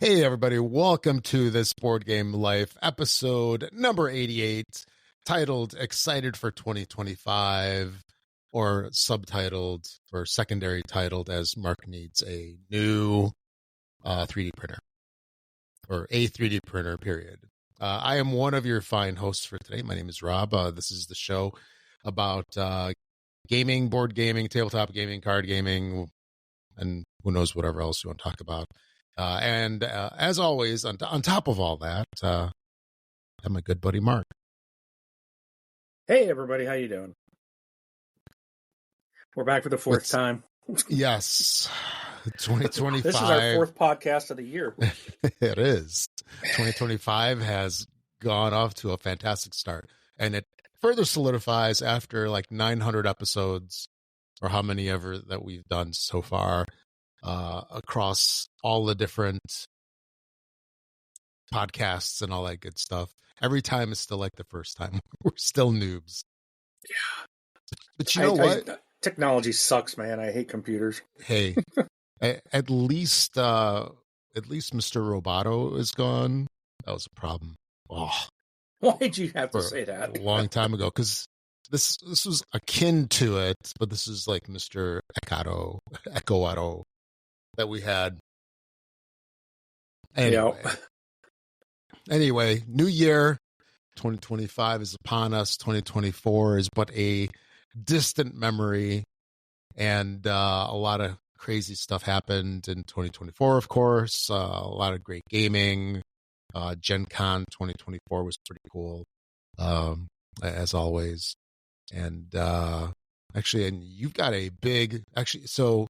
Hey, everybody. Welcome to this Board Game Life episode number 88, titled Excited for 2025, or subtitled or secondary titled as Mark needs a new 3D printer, or a 3D printer, period. I am one of your fine hosts for today. My name is Rob. This is the show about gaming, board gaming, tabletop gaming, card gaming, and who knows whatever else you want to talk about. And as always, on top of all that, I'm my good buddy Mark. Hey, everybody. How you doing? We're back for the fourth time. Yes. 2025. This is our fourth podcast of the year. It is. 2025 has gone off to a fantastic start. And it further solidifies after like 900 episodes, or how many ever that we've done so far, across all the different podcasts and all that good stuff. Every time it's still like the first time. We're still noobs. Yeah. But you know what? Technology sucks, man. I hate computers. Hey, at least Mr. Roboto is gone. That was a problem. Oh, why'd you have to say that? A long time ago, because this was akin to it, but this is like Mr. Echoado that we had. Anyway, new year, 2025 is upon us. 2024 is but a distant memory, and a lot of crazy stuff happened in 2024, of course. A lot of great gaming. Gen Con 2024 was pretty cool, as always. And actually, and you've got a big, so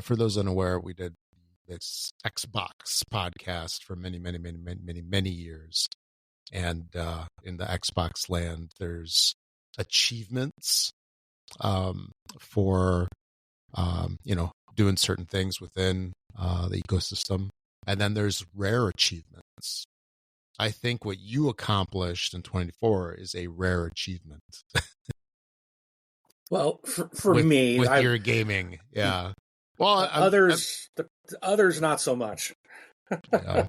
for those unaware, we did this Xbox podcast for many years. And in the Xbox land, there's achievements for, doing certain things within the ecosystem. And then there's rare achievements. I think what you accomplished in 24 is a rare achievement. Well, for me, with your gaming, yeah. Well, others not so much. Yeah.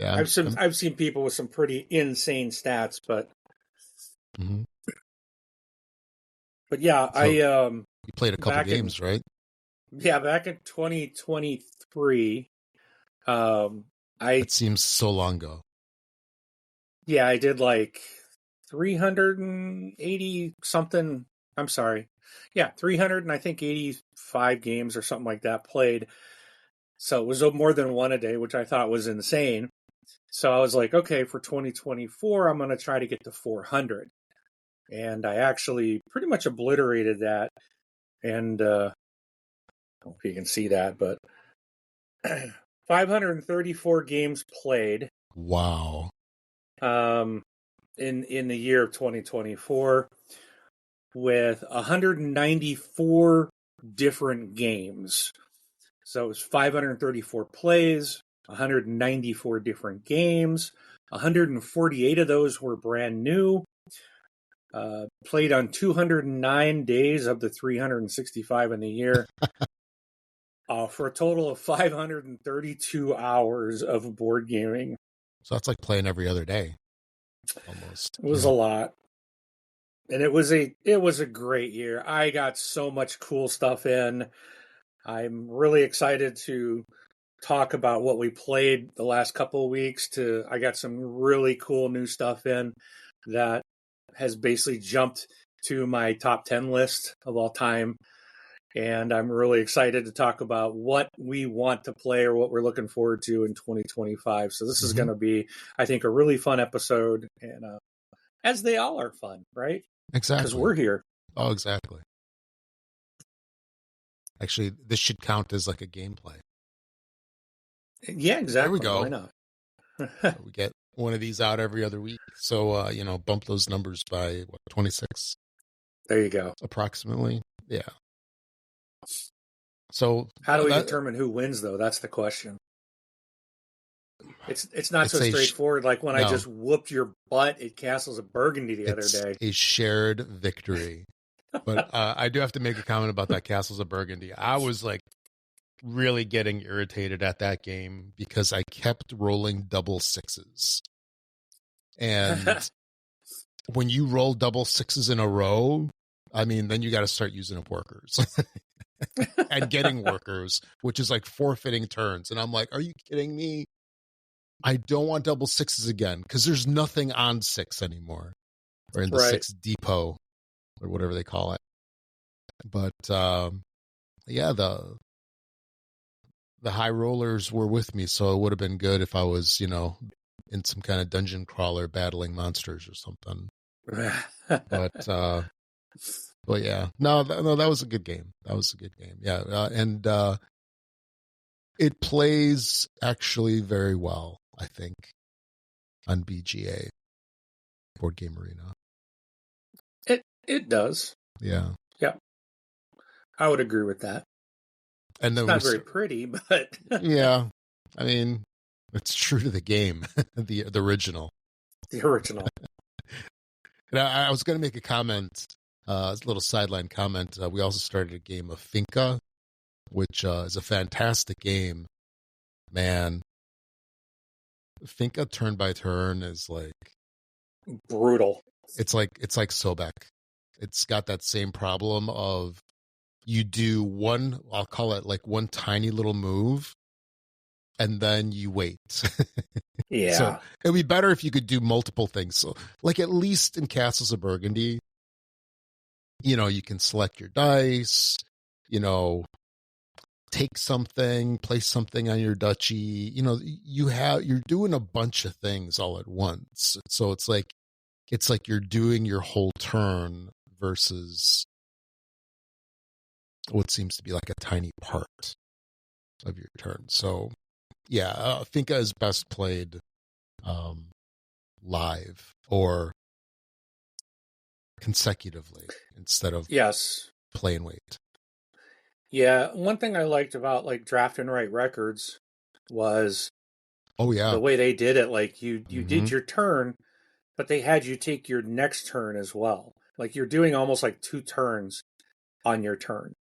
I've seen people with some pretty insane stats, but yeah, so you played a couple games, right? Yeah, back in 2023. It seems so long ago. Yeah, I did like 380 something. I'm sorry. Yeah, 300 and I think 85 games or something like that played. So it was more than one a day, which I thought was insane. So I was like, okay, for 2024, I'm going to try to get to 400. And I actually pretty much obliterated that. And I don't know if you can see that, but 534 games played. Wow. In the year of 2024, with 194 different games. So it was 534 plays, 194 different games. 148 of those were brand new. Played on 209 days of the 365 in the year. For a total of 532 hours of board gaming. So that's like playing every other day, almost. It was a lot, and it was a great year. I got so much cool stuff in. I'm really excited to talk about what we played the last couple of weeks. I got some really cool new stuff in that has basically jumped to my top 10 list of all time. And I'm really excited to talk about what we want to play or what we're looking forward to in 2025. So this is going to be, I think, a really fun episode. And as they all are fun, right? Exactly. Because we're here. Oh, exactly. Actually, this should count as like a gameplay. Yeah, exactly. There we go. Why not? We get one of these out every other week. So, bump those numbers by, 26? There you go. Approximately. Yeah. So how do we determine who wins, though? That's the question. It's not so straightforward. Like when I just whooped your butt at Castles of Burgundy the other day. A shared victory. But I do have to make a comment about that Castles of Burgundy. I was like really getting irritated at that game because I kept rolling double sixes. And when you roll double sixes in a row, I mean, then you got to start using up workers and getting workers, which is like forfeiting turns. And I'm like, are you kidding me? I don't want double sixes again because there's nothing on 6 anymore, or in the Right. 6 depot or whatever they call it. But yeah, the high rollers were with me, so it would have been good if I was, in some kind of dungeon crawler battling monsters or something. But yeah, no, that was a good game. That was a good game. Yeah, and it plays actually very well, I think, on BGA, Board Game Arena. It does. Yeah. Yeah. I would agree with that. And then it's not very pretty, but yeah, I mean, it's true to the game, the original. The original. And I was going to make a comment, a little sideline comment. We also started a game of Finca, which is a fantastic game. Man, Finca turn by turn is like brutal. It's like Sobek. It's got that same problem of you do one, I'll call it like one tiny little move, and then you wait. Yeah. So it'd be better if you could do multiple things. So, like at least in Castles of Burgundy, you can select your dice, take something, place something on your duchy. You're doing a bunch of things all at once. So it's like you're doing your whole turn versus what seems to be like a tiny part of your turn. So yeah, Finca is best played live or consecutively instead of play and wait. Yeah, one thing I liked about like Draft and Write Records was the way they did it. Like you did your turn, but they had you take your next turn as well. Like you're doing almost like 2 turns on your turn.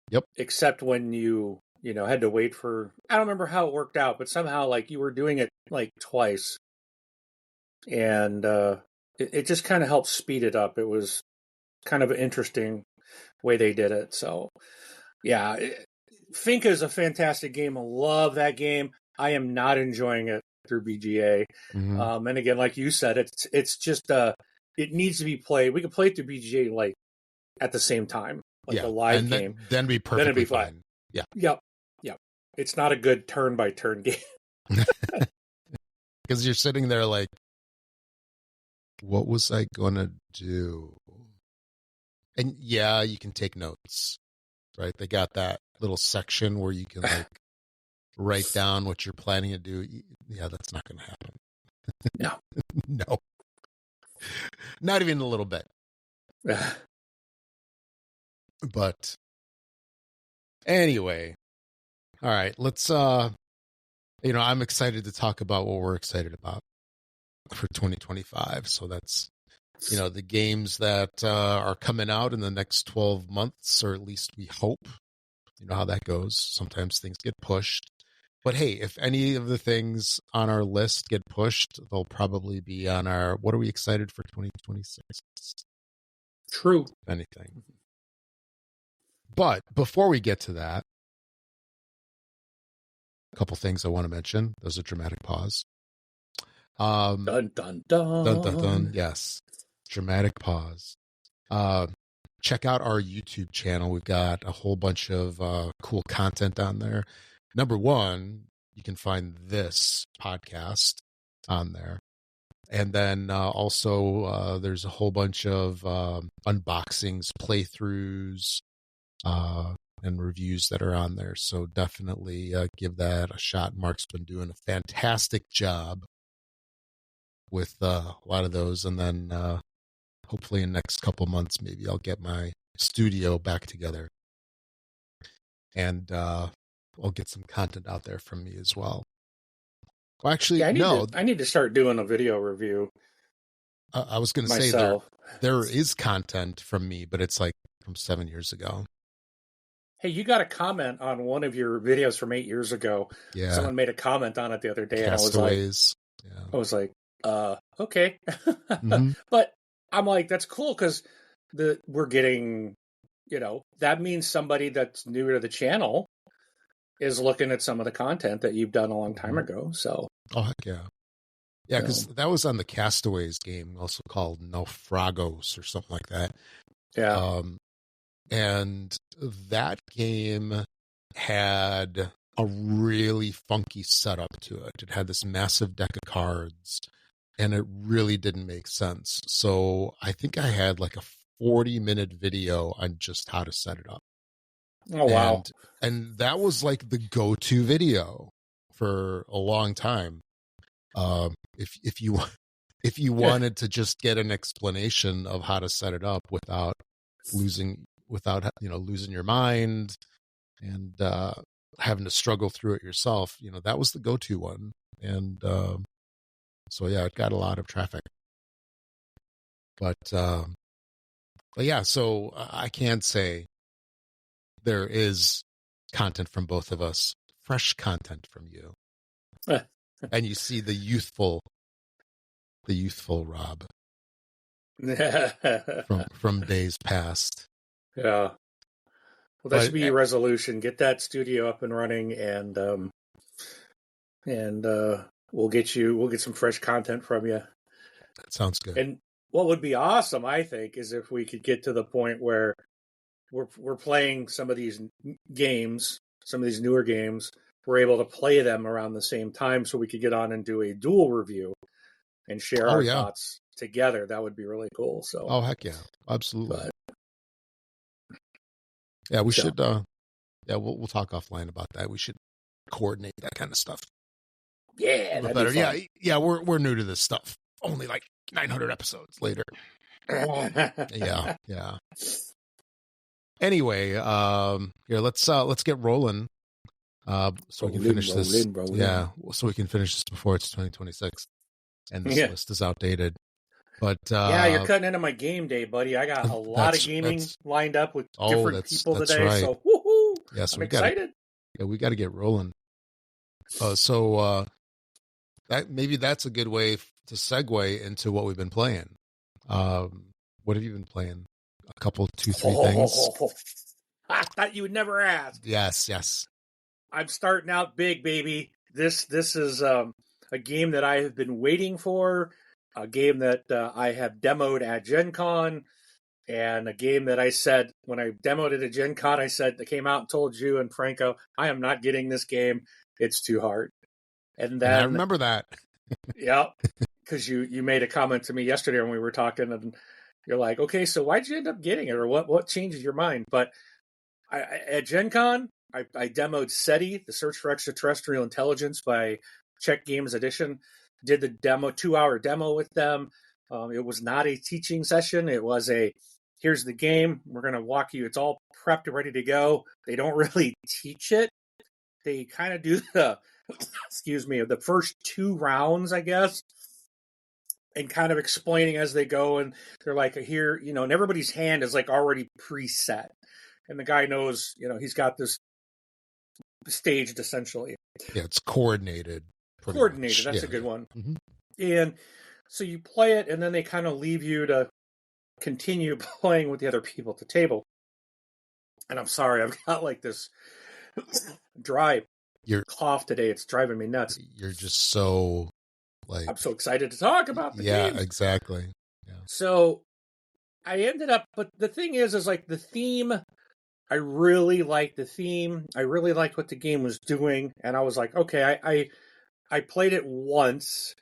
Yep. Except when you had to wait for, I don't remember how it worked out, but somehow like you were doing it like twice. And it just kind of helped speed it up. It was kind of an interesting way they did it. So yeah, Finca is a fantastic game. I love that game. I am not enjoying it through BGA. Mm-hmm. And again, like you said, it's just it needs to be played. We can play it through BGA like at the same time, like a live game. Then be perfectly fine. Yeah. Yep. It's not a good turn by turn game. Because you're sitting there like, what was I gonna do? And yeah, you can take notes, right? They got that little section where you can like write down what you're planning to do. Yeah, that's not going to happen. No. No. Not even a little bit. But anyway, all right, let's I'm excited to talk about what we're excited about for 2025. So that's the games that are coming out in the next 12 months, or at least we hope. You know how that goes. Sometimes things get pushed. But hey, if any of the things on our list get pushed, they'll probably be on our, what are we excited for 2026? True. If anything. But before we get to that, a couple things I want to mention. There's a dramatic pause. Dun, dun, dun. Dun, dun, dun. Yes. Dramatic pause. Check out our YouTube channel. We've got a whole bunch of cool content on there. Number one, you can find this podcast on there. And then also there's a whole bunch of unboxings, playthroughs, and reviews that are on there. So definitely give that a shot. Mark's been doing a fantastic job with a lot of those. And then hopefully in the next couple months, maybe I'll get my studio back together. And I'll get some content out there from me as well. Well, actually, I need to start doing a video review. I was going to say there is content from me, but it's like from 7 years ago. Hey, you got a comment on one of your videos from 8 years ago. Yeah. Someone made a comment on it the other day, Castaways. and I was like, okay. Mm-hmm. But I'm like, that's cool because we're getting, that means somebody that's new to the channel is looking at some of the content that you've done a long time ago. So, oh heck yeah, yeah, because that was on the Castaways game, also called Naufragos or something like that. yeah. And that game had a really funky setup to it. It had this massive deck of cards, and it really didn't make sense. So I think I had like a 40-minute video on just how to set it up. Oh, wow. And that was like the go-to video for a long time. If you wanted to just get an explanation of how to set it up without losing your mind and having to struggle through it yourself, that was the go-to one. And so yeah, it got a lot of traffic. But yeah, so I can say there is content from both of us, fresh content from you. And you see the youthful Rob from days past. Yeah. Well, that should be your resolution. Get that studio up and running, and we'll get some fresh content from you. That sounds good. And what would be awesome, I think, is if we could get to the point where we're playing some of these games, some of these newer games. We're able to play them around the same time, so we could get on and do a dual review and share our thoughts together. That would be really cool. So, oh heck yeah, absolutely. Yeah, we should. Yeah, we'll talk offline about that. We should coordinate that kind of stuff. Yeah, that'd better. Be fun. Yeah. We're new to this stuff. Only like 900 episodes later. yeah. Anyway, here let's get rolling. So we can finish this. Yeah, so we can finish this before it's 2026, and this list is outdated. But yeah, you're cutting into my game day, buddy. I got a lot of gaming lined up with different people today. Right. So, woohoo! Yeah, so I'm excited. We got to get rolling. So maybe that's a good way to segue into what we've been playing. What have you been playing? A couple, 2-3 things. I thought you would never ask. Yes. I'm starting out big, baby. This is a game that I have been waiting for, a game that I have demoed at Gen Con, and a game that I said, when I demoed it at Gen Con, I came out and told you and Franco, I am not getting this game. It's too hard. And then I remember that. Yeah, because you made a comment to me yesterday when we were talking, and you're like, okay, so why'd you end up getting it, or what changes your mind? But at Gen Con, I demoed SETI, the Search for Extraterrestrial Intelligence by Czech Games Edition. Did the 2-hour demo with them. It was not a teaching session. It was here's the game. We're going to walk you. It's all prepped and ready to go. They don't really teach it. They kind of do the the first 2 rounds, I guess, and kind of explaining as they go. And they're like, here, and everybody's hand is like already preset. And the guy knows, he's got this staged essentially. Yeah, it's coordinated. Coordinated, that's a good one. Mm-hmm. And so you play it, and then they kind of leave you to continue playing with the other people at the table. And I'm sorry, I've got like this dry cough today. It's driving me nuts. You're just so I'm so excited to talk about the game. Yeah, exactly. Yeah. So I ended up, but the thing is like the theme, I really liked the theme. I really liked what the game was doing. And I was like, okay, I played it once,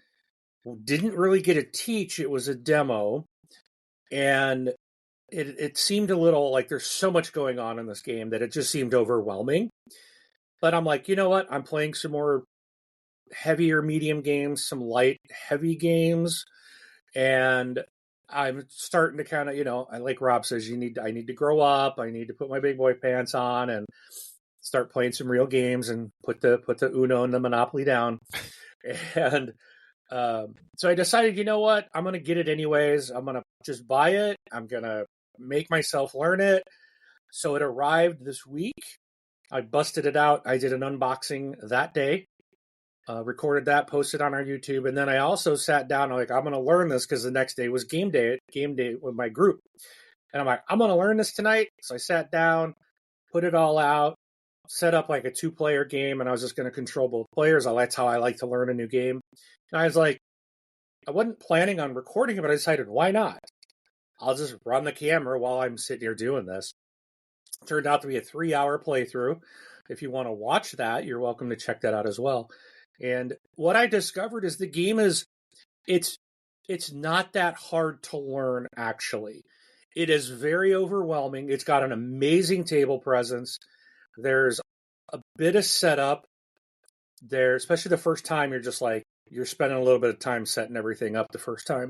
didn't really get a teach. It was a demo. And it seemed a little like there's so much going on in this game that it just seemed overwhelming. But I'm like, you know what? I'm playing some more heavier medium games, some light heavy games, and I'm starting to kind of, like Rob says, I need to grow up. I need to put my big boy pants on and start playing some real games and put the Uno and the Monopoly down. And so I decided, you know what? I'm going to get it anyways. I'm going to just buy it. I'm going to make myself learn it. So it arrived this week. I busted it out. I did an unboxing that day, recorded that, posted on our YouTube, and then I also sat down. I'm going to learn this because the next day was game day. Game day with my group, and I'm like, I'm going to learn this tonight. So I sat down, put it all out, set up like a 2-player game, and I was just going to control both players. That's how I like to learn a new game. And I was like, I wasn't planning on recording it, but I decided, why not? I'll just run the camera while I'm sitting here doing this. It turned out to be a 3-hour playthrough. If you want to watch that, you're welcome to check that out as well. And what I discovered is the game is it's not that hard to learn, actually. It is very overwhelming. It's got an amazing table presence. There's a bit of setup there, especially the first time. You're spending a little bit of time setting everything up the first time.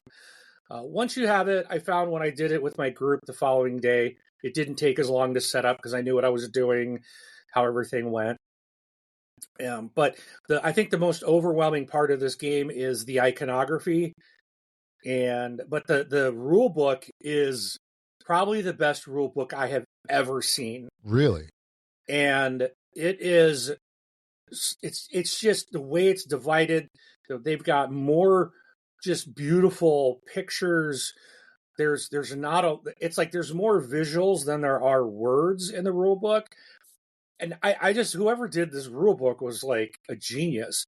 Once you have it, I found when I did it with my group the following day, it didn't take as long to set up because I knew what I was doing, how everything went. But I think the most overwhelming part of this game is the iconography, but the rule book is probably the best rule book I have ever seen. Really? And it's just the way it's divided. They've got more just beautiful pictures. There's not it's like there's more visuals than there are words in the rule book. And I just, whoever did this rule book was like a genius.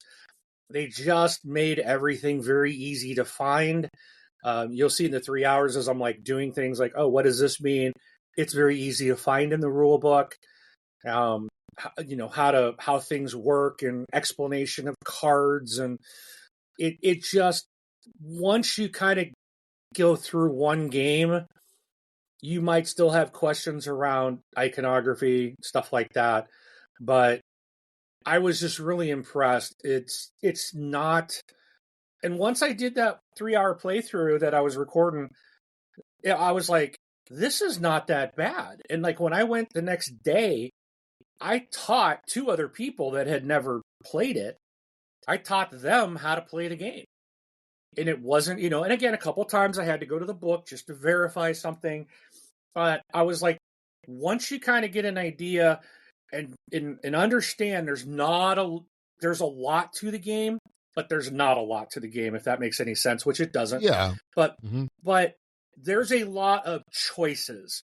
They just made everything very easy to find. You'll see in the 3 hours as I'm like doing things like, oh, what does this mean? It's very easy to find in the rule book. How things work and explanation of cards. And it just, once you kind of go through one game, you might still have questions around iconography, stuff like that. But I was just really impressed. It's not, and once I did that 3-hour playthrough that I was recording, I was like, this is not that bad. And like when I went the next day, I taught 2 other people that had never played it. I taught them how to play the game. And it wasn't, and again, a couple times I had to go to the book just to verify something. But I was like, once you kind of get an idea and understand there's a lot to the game, but there's not a lot to the game, if that makes any sense, which it doesn't. Yeah. But there's a lot of choices.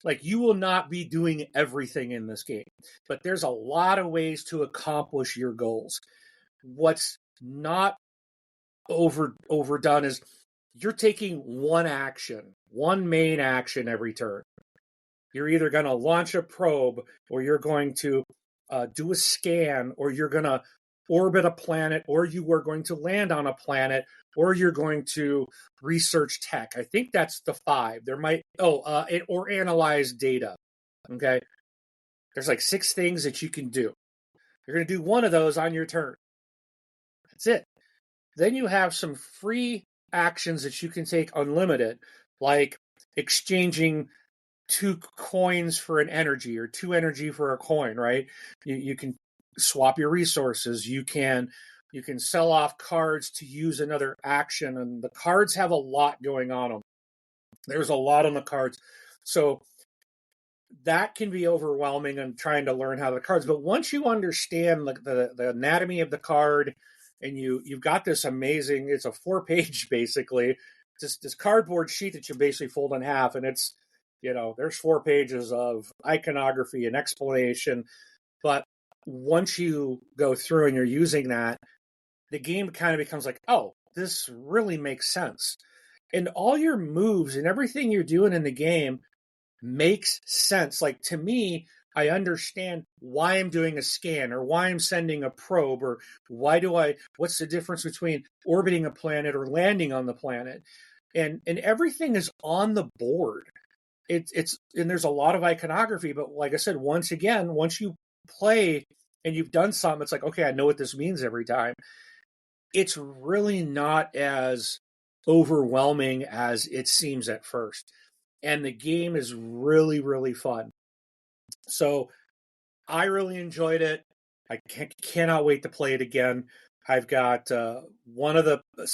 Like, you will not be doing everything in this game, but there's a lot of ways to accomplish your goals. What's not overdone is you're taking one main action every turn. You're either going to launch a probe, or you're going to do a scan, or you're going to orbit a planet, or you are going to land on a planet, or you're going to research tech. I think that's the 5. There might, or analyze data. Okay. There's like 6 things that you can do. You're going to do one of those on your turn. That's it. Then you have some free actions that you can take unlimited, like exchanging 2 coins for an energy, or 2 energy for a coin, right? You can swap your resources. You can sell off cards to use another action, and the cards have a lot going on them. There's a lot on the cards. So that can be overwhelming and trying to learn how the cards, but once you understand the anatomy of the card, and you've got this amazing, it's a 4-page basically, this cardboard sheet that you basically fold in half, and it's, there's 4 pages of iconography and explanation. But once you go through and you're using that, the game kind of becomes like, oh, this really makes sense. And all your moves and everything you're doing in the game makes sense. Like, to me, I understand why I'm doing a scan, or why I'm sending a probe, or what's the difference between orbiting a planet or landing on the planet. And everything is on the board. It's and there's a lot of iconography, but like I said, once you play and you've done something, it's like, okay, I know what this means every time. It's really not as overwhelming as it seems at first. And the game is really, really fun. So I really enjoyed it. I cannot wait to play it again. I've got so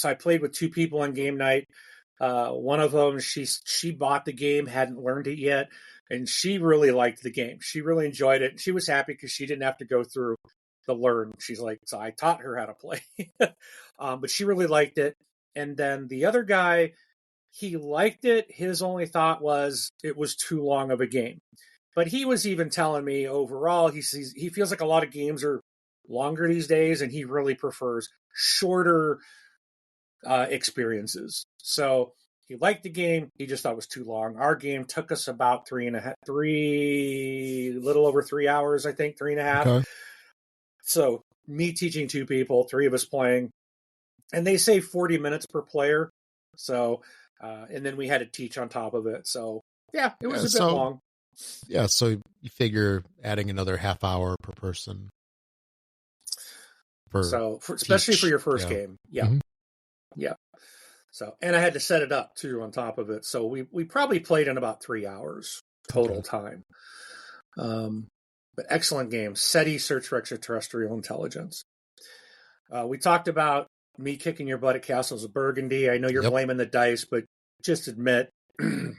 I played with 2 people on game night. One of them, she bought the game, hadn't learned it yet. and she really liked the game. She really enjoyed it. She was happy because she didn't have to go through the learn. She's like, so I taught her how to play. But she really liked it. And then the other guy, he liked it. His only thought was it was too long of a game. But he was even telling me overall, he feels like a lot of games are longer these days, and he really prefers shorter experiences. So he liked the game. He just thought it was too long. Our game took us about little over 3 hours, I think, 3.5. Okay. So me teaching 2 people, 3 of us playing, and they say 40 minutes per player. So, and then we had to teach on top of it. So yeah, it was a bit long. Yeah. So you figure adding another half hour per person. Especially for your first game. Yeah. Mm-hmm. Yeah. So, and I had to set it up too on top of it. So we probably played in about 3 hours total time. But excellent game. SETI, Search for Extraterrestrial Intelligence. We talked about me kicking your butt at Castles of Burgundy. I know you're blaming the dice, but just admit I'm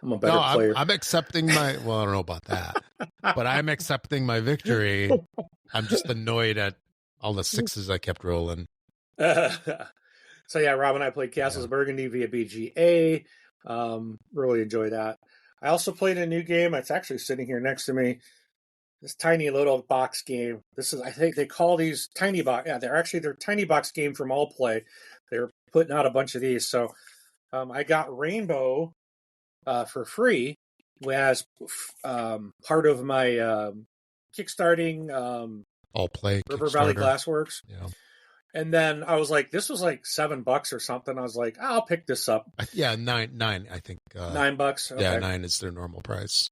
a better player. I'm accepting my, well, I don't know about that, but I'm accepting my victory. I'm just annoyed at all the 6s I kept rolling. So yeah, Rob and I played Castles of Burgundy via BGA. Really enjoy that. I also played a new game. It's actually sitting here next to me. This tiny little box game. This is, I think they call these tiny box. Yeah, they're tiny box game from All Play. They're putting out a bunch of these. So I got Rainbow for free as part of my kickstarting All Play River Valley Glassworks. Yeah. And then I was like, this was like $7 or something. I was like, I'll pick this up. Yeah, nine. I think $9. Okay. Yeah, 9 is their normal price.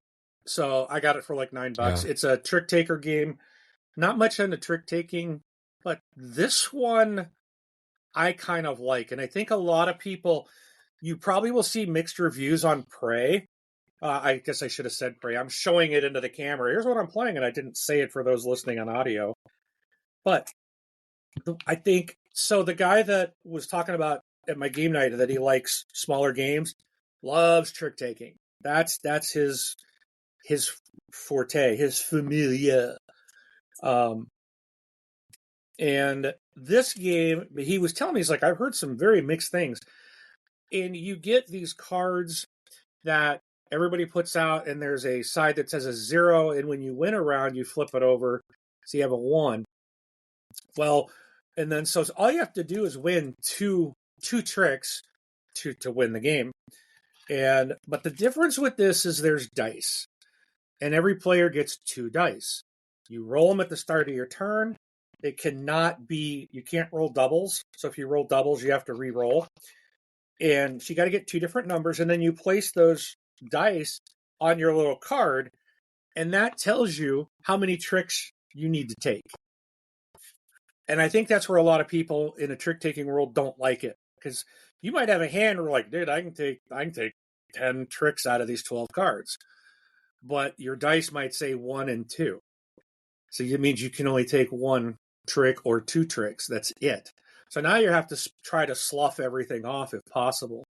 So I got it for like $9. Yeah. It's a trick taker game. Not much into trick taking, but this one I kind of like. And I think a lot of people, you probably will see mixed reviews on Prey. I guess I should have said Prey. I'm showing it into the camera. Here's what I'm playing, and I didn't say it for those listening on audio. But I think, so the guy that was talking about at my game night that he likes smaller games, loves trick taking. That's his forte, his familia. And this game, he was telling me, he's like, I've heard some very mixed things. And you get these cards that everybody puts out, and there's a side that says a 0, and when you win a round, you flip it over, so you have a 1. Well, and then so all you have to do is win two tricks to win the game. But the difference with this is there's dice, and every player gets 2 dice. You roll them at the start of your turn. It cannot be, you can't roll doubles. So if you roll doubles, you have to re-roll. And so you got to get 2 different numbers, and then you place those dice on your little card, and that tells you how many tricks you need to take. And I think that's where a lot of people in a trick-taking world don't like it, because you might have a hand where like, dude, I can take 10 tricks out of these 12 cards, but your dice might say 1 and 2, so it means you can only take 1 trick or 2 tricks. That's it. So now you have to try to slough everything off if possible.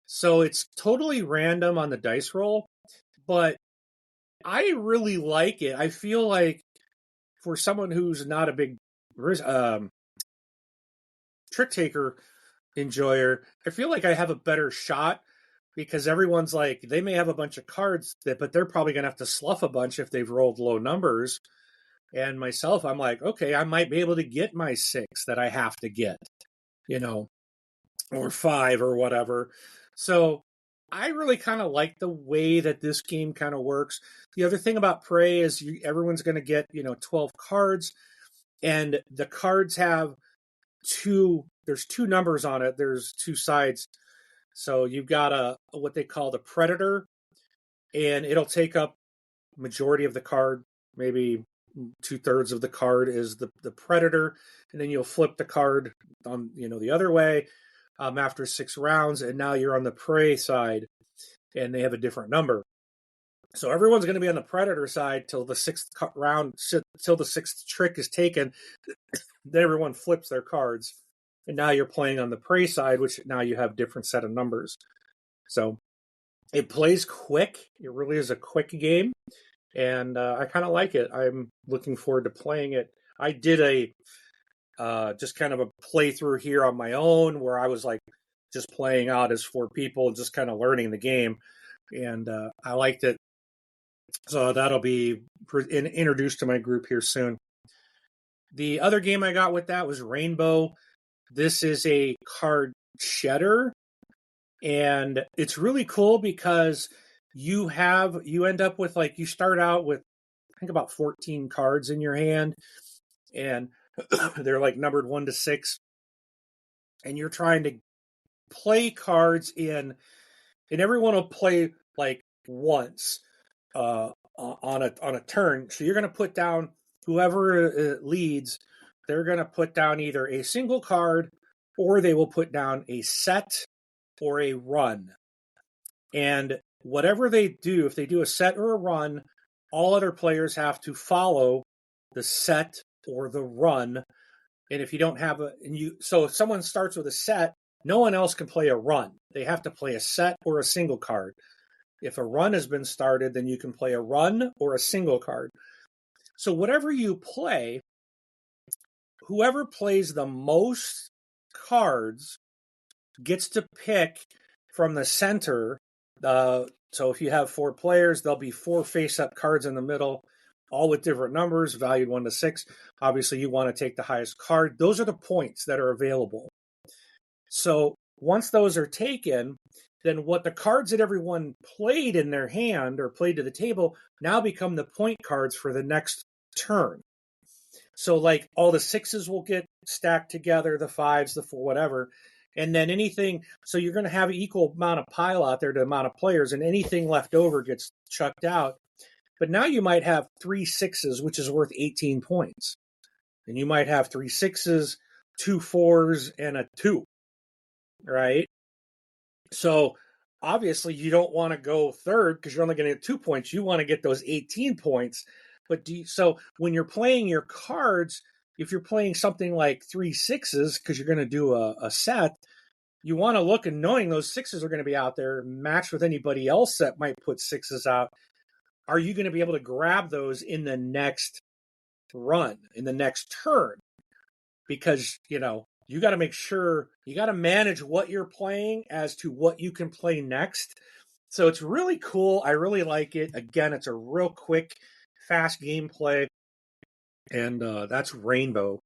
So it's totally random on the dice roll, but I really like it. I feel like for someone who's not a big trick taker enjoyer, I feel like I have a better shot, because everyone's like, they may have a bunch of cards but they're probably going to have to slough a bunch if they've rolled low numbers. And myself, I'm like, okay, I might be able to get my 6 that I have to get, or 5 or whatever. So I really kind of like the way that this game kind of works. The other thing about Prey is everyone's going to get, 12 cards, and the cards have there's 2 numbers on it. There's 2 sides. So you've got what they call the Predator, and it'll take up majority of the card, maybe 2/3 of the card is the Predator, and then you'll flip the card on the other way after 6 rounds, and now you're on the Prey side, and they have a different number. So everyone's going to be on the Predator side till the 6th round, till the 6th trick is taken. Then everyone flips their cards, and now you're playing on the Prey side, which now you have different set of numbers. So It plays quick. It really is a quick game, and I kind of like it. I'm looking forward to playing it. I did a just kind of a playthrough here on my own where I was like just playing out as 4 people, just kind of learning the game, and I liked it. So that'll be introduced to my group here soon. The other game I got with that was Rainbow. This is a card shedder, and it's really cool because you end up with, like, you start out with, I think, about 14 cards in your hand, and they're like numbered 1 to 6, and you're trying to play cards in, and everyone will play like once on a turn. So you're going to put down, whoever leads, they're going to put down either a single card, or they will put down a set or a run. And whatever they do, if they do a set or a run, all other players have to follow the set or the run. And if you don't have so if someone starts with a set, no one else can play a run. They have to play a set or a single card. If a run has been started, then you can play a run or a single card. So whatever you play, whoever plays the most cards gets to pick from the center. So if you have 4 players, there'll be 4 face-up cards in the middle, all with different numbers, valued 1 to 6. Obviously, you want to take the highest card. Those are the points that are available. So once those are taken, then what the cards that everyone played in their hand or played to the table now become the point cards for the next turn. So like all the 6s will get stacked together, the 5s, the 4, whatever. And then anything, so you're going to have an equal amount of pile out there to the amount of players, and anything left over gets chucked out. But now you might have 3 6s, which is worth 18 points. And you might have 3 6s, 2 4s, and a 2, right? So obviously you don't want to go third because you're only going to get 2 points. You want to get those 18 points. But so when you're playing your cards, if you're playing something like 3 6s, because you're going to do a set, you want to look, and knowing those 6s are going to be out there matched with anybody else that might put 6s out, are you going to be able to grab those in the next run, in the next turn? Because, you got to make sure, you got to manage what you're playing as to what you can play next. So it's really cool. I really like it. Again, it's a real quick, fast gameplay. And that's Rainbow.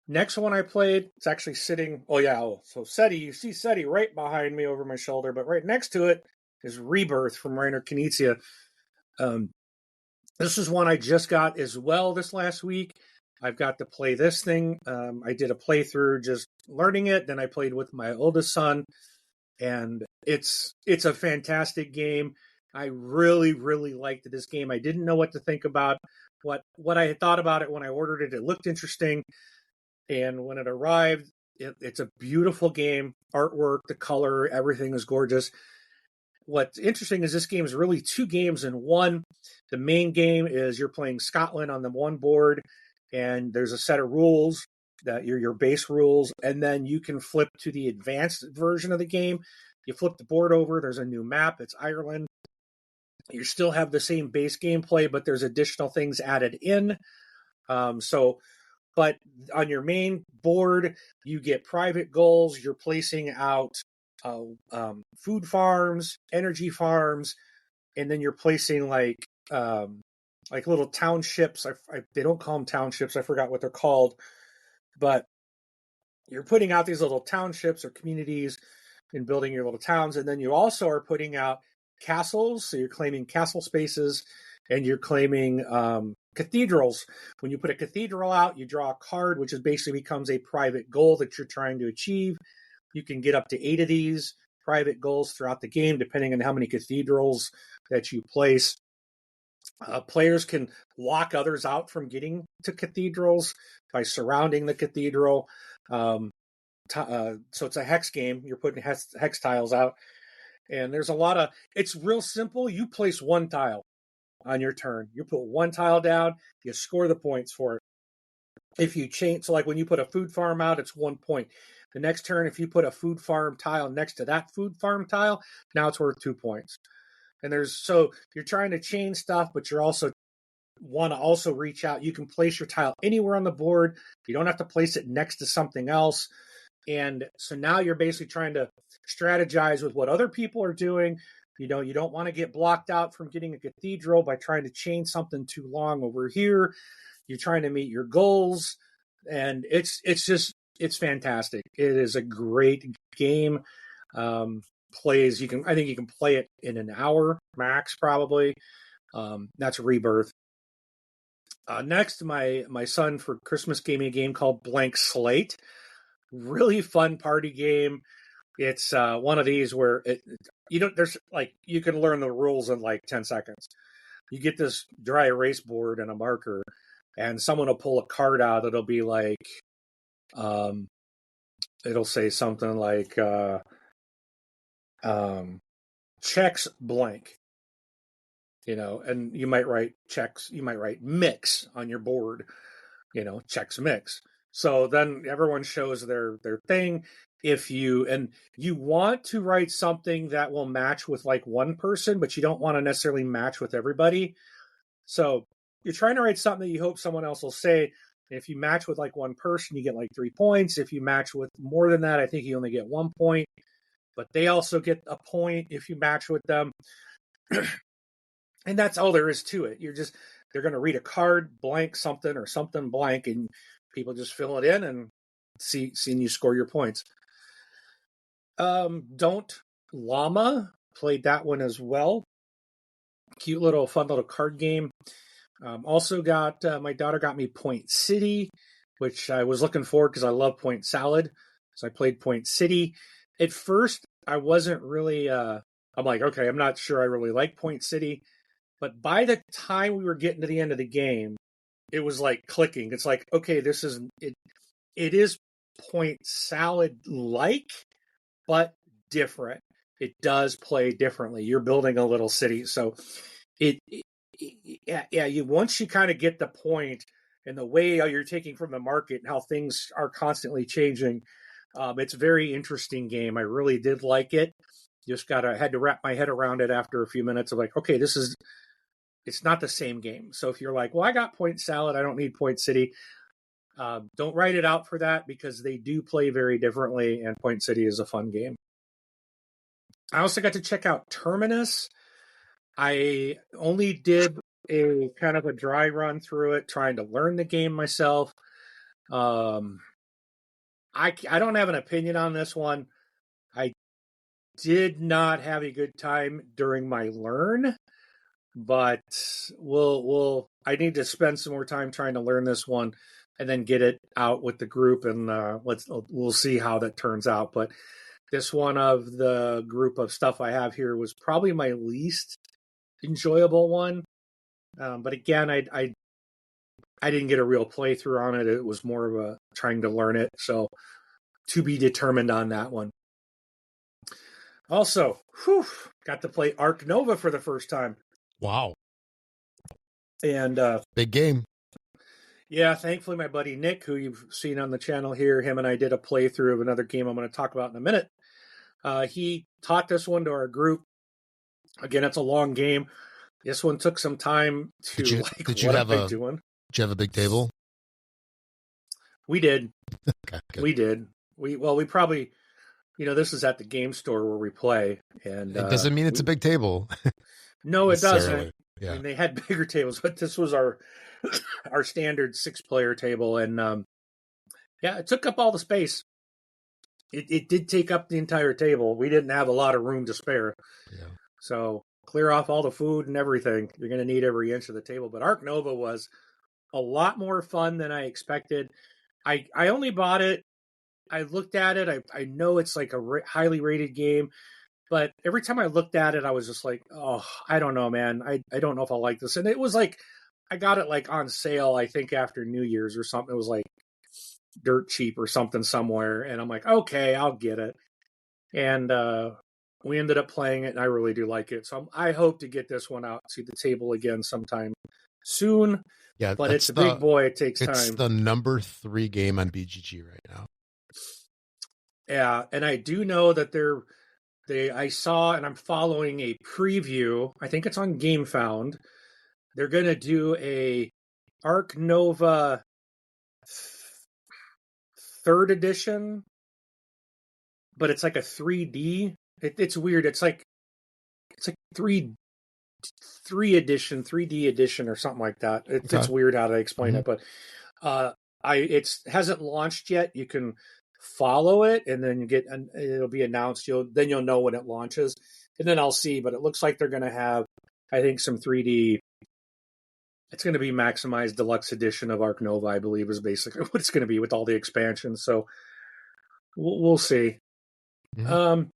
Next one I played, it's actually sitting, so SETI, you see SETI right behind me over my shoulder, but right next to it is Rebirth from Reiner Knizia. This is one I just got as well this last week. I've got to play this thing. I did a playthrough just learning it. Then I played with my oldest son, and it's a fantastic game. I really, really liked this game. I didn't know what to think about what I had thought about it when I ordered it. It looked interesting. And when it arrived, it's a beautiful game. Artwork, the color, everything is gorgeous. What's interesting is this game is really 2 games in one. The main game is you're playing Scotland on the one board, and there's a set of rules that your base rules, and then you can flip to the advanced version of the game. You flip the board over, there's a new map, it's Ireland. You still have the same base gameplay, but there's additional things added in. But on your main board, you get private goals. You're placing out food farms, energy farms, and then you're placing like little townships. They don't call them townships. I forgot what they're called, but you're putting out these little townships or communities and building your little towns. And then you also are putting out castles. So you're claiming castle spaces, and you're claiming cathedrals. When you put a cathedral out, you draw a card, which basically becomes a private goal that you're trying to achieve. You can get up to 8 of these private goals throughout the game, depending on how many cathedrals that you place. Players can lock others out from getting to cathedrals by surrounding the cathedral. So it's a hex game. You're putting hex tiles out. And there's it's real simple. You place 1 tile on your turn. You put 1 tile down, you score the points for it. if you change, so like when you put a food farm out, it's 1 point. The next turn, if you put a food farm tile next to that food farm tile, now it's worth 2 points. And so you're trying to change stuff, but you're also want to also reach out. You can place your tile anywhere on the board. You don't have to place it next to something else. And so now you're basically trying to strategize with what other people are doing. You don't want to get blocked out from getting a cathedral by trying to change something too long over here. You're trying to meet your goals, and it's fantastic. It is a great game. I think you can play it in an hour max, probably. That's Rebirth. Next, my son for Christmas gave me a game called Blank Slate. Really fun party game. It's one of these where you can learn the rules in like 10 seconds. You get this dry erase board and a marker, and someone will pull a card out. It'll be like, it'll say something like checks blank, and you might write checks. You might write mix on your board, checks mix. So then everyone shows their thing. If you want to write something that will match with like one person, but you don't want to necessarily match with everybody. So you're trying to write something that you hope someone else will say. If you match with like one person, you get like 3 points. If you match with more than that, I think you only get 1 point. But they also get a point if you match with them. And that's all there is to it. They're going to read a card, blank something or something blank, and people just fill it in and seeing you score your points. Don't Llama, played that one as well. Cute little fun little card game. Also got my daughter got me Point City, which I was looking for because I love Point Salad. So I played Point City. At first, I wasn't really. I'm like, okay, I'm not sure I really like Point City. But by the time we were getting to the end of the game, it was like clicking. It's like, okay, this is it. It is Point Salad like, but different. It does play differently. You're building a little city, so once you kind of get the point and the way you're taking from the market and how things are constantly changing, it's a very interesting game. I really did like it. Just had to wrap my head around it after a few minutes of like, okay, it's not the same game. So if you're like, well, I got Point Salad, I don't need Point City. Don't write it out for that because they do play very differently, and Point City is a fun game. I also got to check out Terminus. I only did a kind of a dry run through it, trying to learn the game myself. I don't have an opinion on this one. I did not have a good time during my learn, but I need to spend some more time trying to learn this one and then get it out with the group, and we'll see how that turns out. But this one of the group of stuff I have here was probably my least enjoyable one. But again, I didn't get a real playthrough on it. It was more of a trying to learn it. So to be determined on that one. Also, got to play Ark Nova for the first time. Wow. And big game. Yeah, thankfully my buddy Nick, who you've seen on the channel here, him and I did a playthrough of another game I'm going to talk about in a minute. He taught this one to our group. Again, it's a long game. This one took some time to Did you have a big table? We did. Okay, good. We did. We probably, this is at the game store where we play, and it doesn't mean it's a big table. No, it doesn't. Yeah. I mean, they had bigger tables, but this was our standard 6-player table, and it took up all the space. It did take up the entire table. We didn't have a lot of room to spare. Yeah. So clear off all the food and everything. You're going to need every inch of the table. But Ark Nova was a lot more fun than I expected. I only bought it. I looked at it. I know it's like a highly rated game. But every time I looked at it, I was just like, oh, I don't know, man. I don't know if I'll like this. And it was like, I got it like on sale, I think after New Year's or something. It was like dirt cheap or something somewhere. And I'm like, okay, I'll get it. And we ended up playing it, and I really do like it. So I hope to get this one out to the table again sometime soon. Yeah, but it's a big boy. It takes it's time. the number 3 game on BGG right now. Yeah, and I do know that I saw, and I'm following a preview. I think it's on GameFound. They're gonna do a Ark Nova third edition, but it's like a 3D. It's weird. It's like 3D edition or something like that. It's Okay. weird how to explain Mhm. it, but it hasn't launched yet. You can follow it, and then it'll be announced. You'll know when it launches, and then I'll see. But it looks like they're going to have, I think, some 3D. It's going to be maximized deluxe edition of Ark Nova, I believe, is basically what it's going to be with all the expansions. So we'll see. Mhm.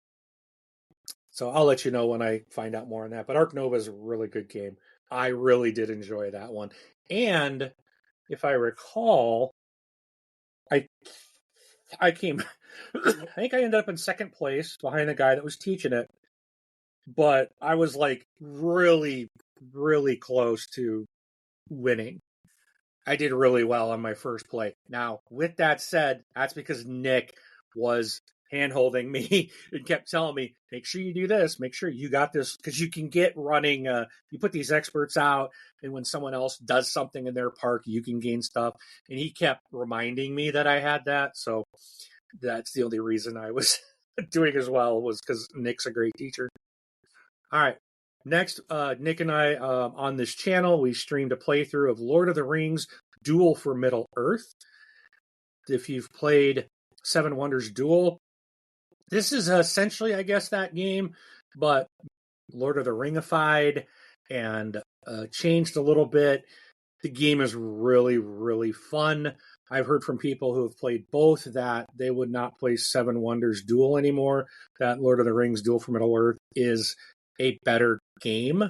So I'll let you know when I find out more on that. But Ark Nova is a really good game. I really did enjoy that one. And if I recall, I I came I think I ended up in second place behind the guy that was teaching it. But I was like really, really close to winning. I did really well on my first play. Now, with that said, that's because Nick was hand-holding me and kept telling me, make sure you do this, make sure you got this, because you can get running, you put these experts out, and when someone else does something in their park, you can gain stuff. And he kept reminding me that I had that, so that's the only reason I was doing as well, was because Nick's a great teacher. All right. Next, Nick and I on this channel, we streamed a playthrough of Lord of the Rings Duel for Middle Earth. If you've played Seven Wonders Duel, this is essentially, I guess, that game, but Lord of the Ringified and changed a little bit. The game is really, really fun. I've heard from people who have played both that they would not play Seven Wonders Duel anymore, that Lord of the Rings Duel for Middle Earth is a better game.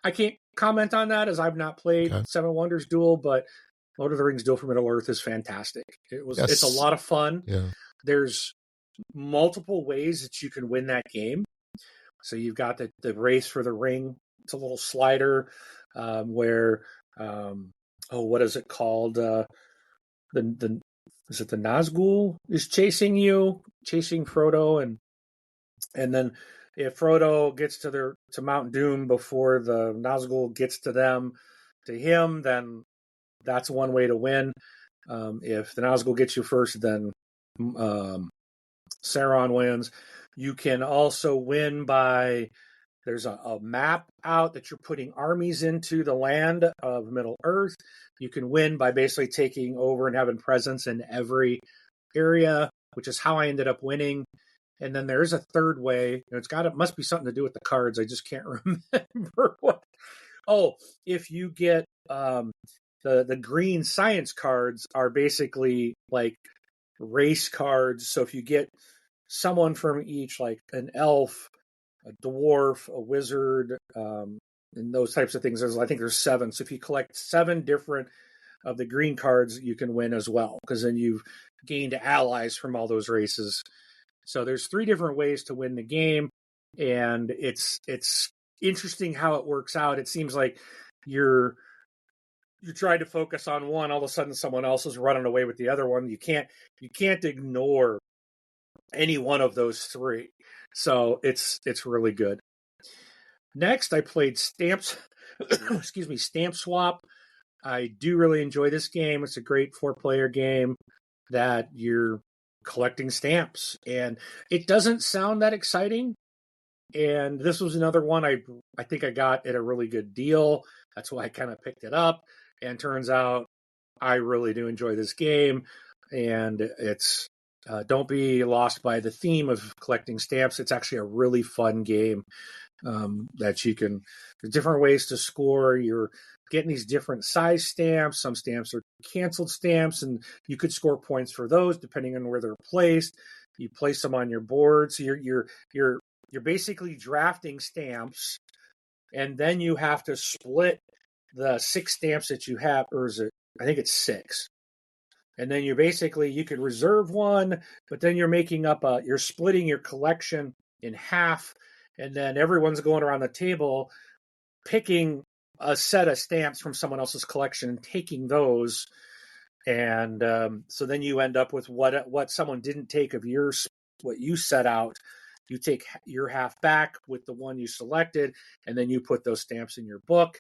I can't comment on that as I've not played Seven Wonders Duel, but Lord of the Rings Duel for Middle Earth is fantastic. It's a lot of fun. Yeah. There's multiple ways that you can win that game. So you've got the race for the ring. It's a little slider where what is it called? The is it the Nazgul is chasing Frodo, and then if Frodo gets to Mount Doom before the Nazgul gets to him, then that's one way to win. If the Nazgul gets you first, then Sauron wins. You can also win by there's a map out that you're putting armies into the land of Middle Earth. You can win by basically taking over and having presence in every area, which is how I ended up winning. And then there is a third way. It must be something to do with the cards. I just can't remember what. Oh, if you get the green science cards are basically like race cards. So if you get someone from each, like an elf, a dwarf, a wizard, and those types of things. I think there's 7. So if you collect 7 different of the green cards, you can win as well, because then you've gained allies from all those races. So there's 3 different ways to win the game, and it's interesting how it works out. It seems like you're trying to focus on one, all of a sudden someone else is running away with the other one. You can't ignore any one of those 3. So it's really good. Next, I played Stamps. Stamp Swap. I do really enjoy this game. It's a great 4-player game that you're collecting stamps, and it doesn't sound that exciting. And this was another one I think I got at a really good deal. That's why I kind of picked it up. And turns out I really do enjoy this game, and it's don't be lost by the theme of collecting stamps. It's actually a really fun game that you can. There's different ways to score. You're getting these different size stamps. Some stamps are canceled stamps, and you could score points for those depending on where they're placed. You place them on your board, so you're basically drafting stamps, and then you have to split the 6 stamps that you have, or is it? I think it's 6. And then you could reserve one, but then you're splitting your collection in half, and then everyone's going around the table picking a set of stamps from someone else's collection and taking those. And so then you end up with what someone didn't take of yours, what you set out. You take your half back with the one you selected, and then you put those stamps in your book.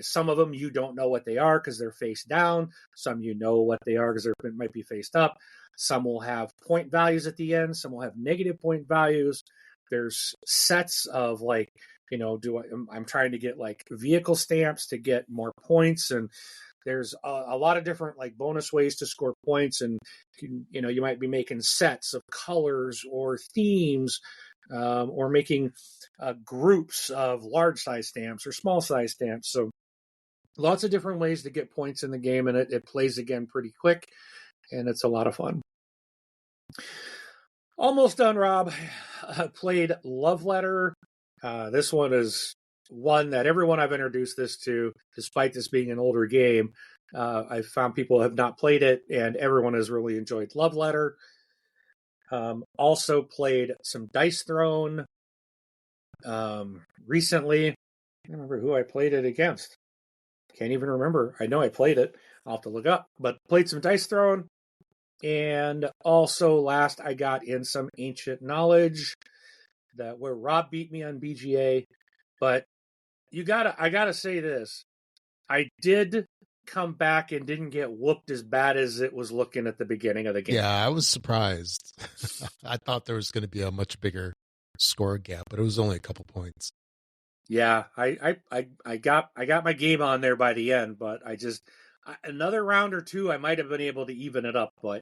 Some of them you don't know what they are because they're face down. Some you know what they are because they might be faced up. Some will have point values at the end. Some will have negative point values. There's sets of like, I'm trying to get like vehicle stamps to get more points, and there's a lot of different like bonus ways to score points, and you might be making sets of colors or themes, or making groups of large size stamps or small size stamps. So lots of different ways to get points in the game, and it plays again pretty quick, and it's a lot of fun. Almost done, Rob. Played Love Letter. This one is one that everyone I've introduced this to, despite this being an older game, I've found people have not played it, and everyone has really enjoyed Love Letter. Also played some Dice Throne recently. I can't remember who I played it against. Can't even remember. I know I played it. I'll have to look up. But played some Dice Throne. And also last I got in some Ancient Knowledge, where Rob beat me on BGA. But I gotta say this. I did come back and didn't get whooped as bad as it was looking at the beginning of the game. Yeah, I was surprised. I thought there was going to be a much bigger score gap, but it was only a couple points. Yeah, I got my game on there by the end, but another round or two I might have been able to even it up, but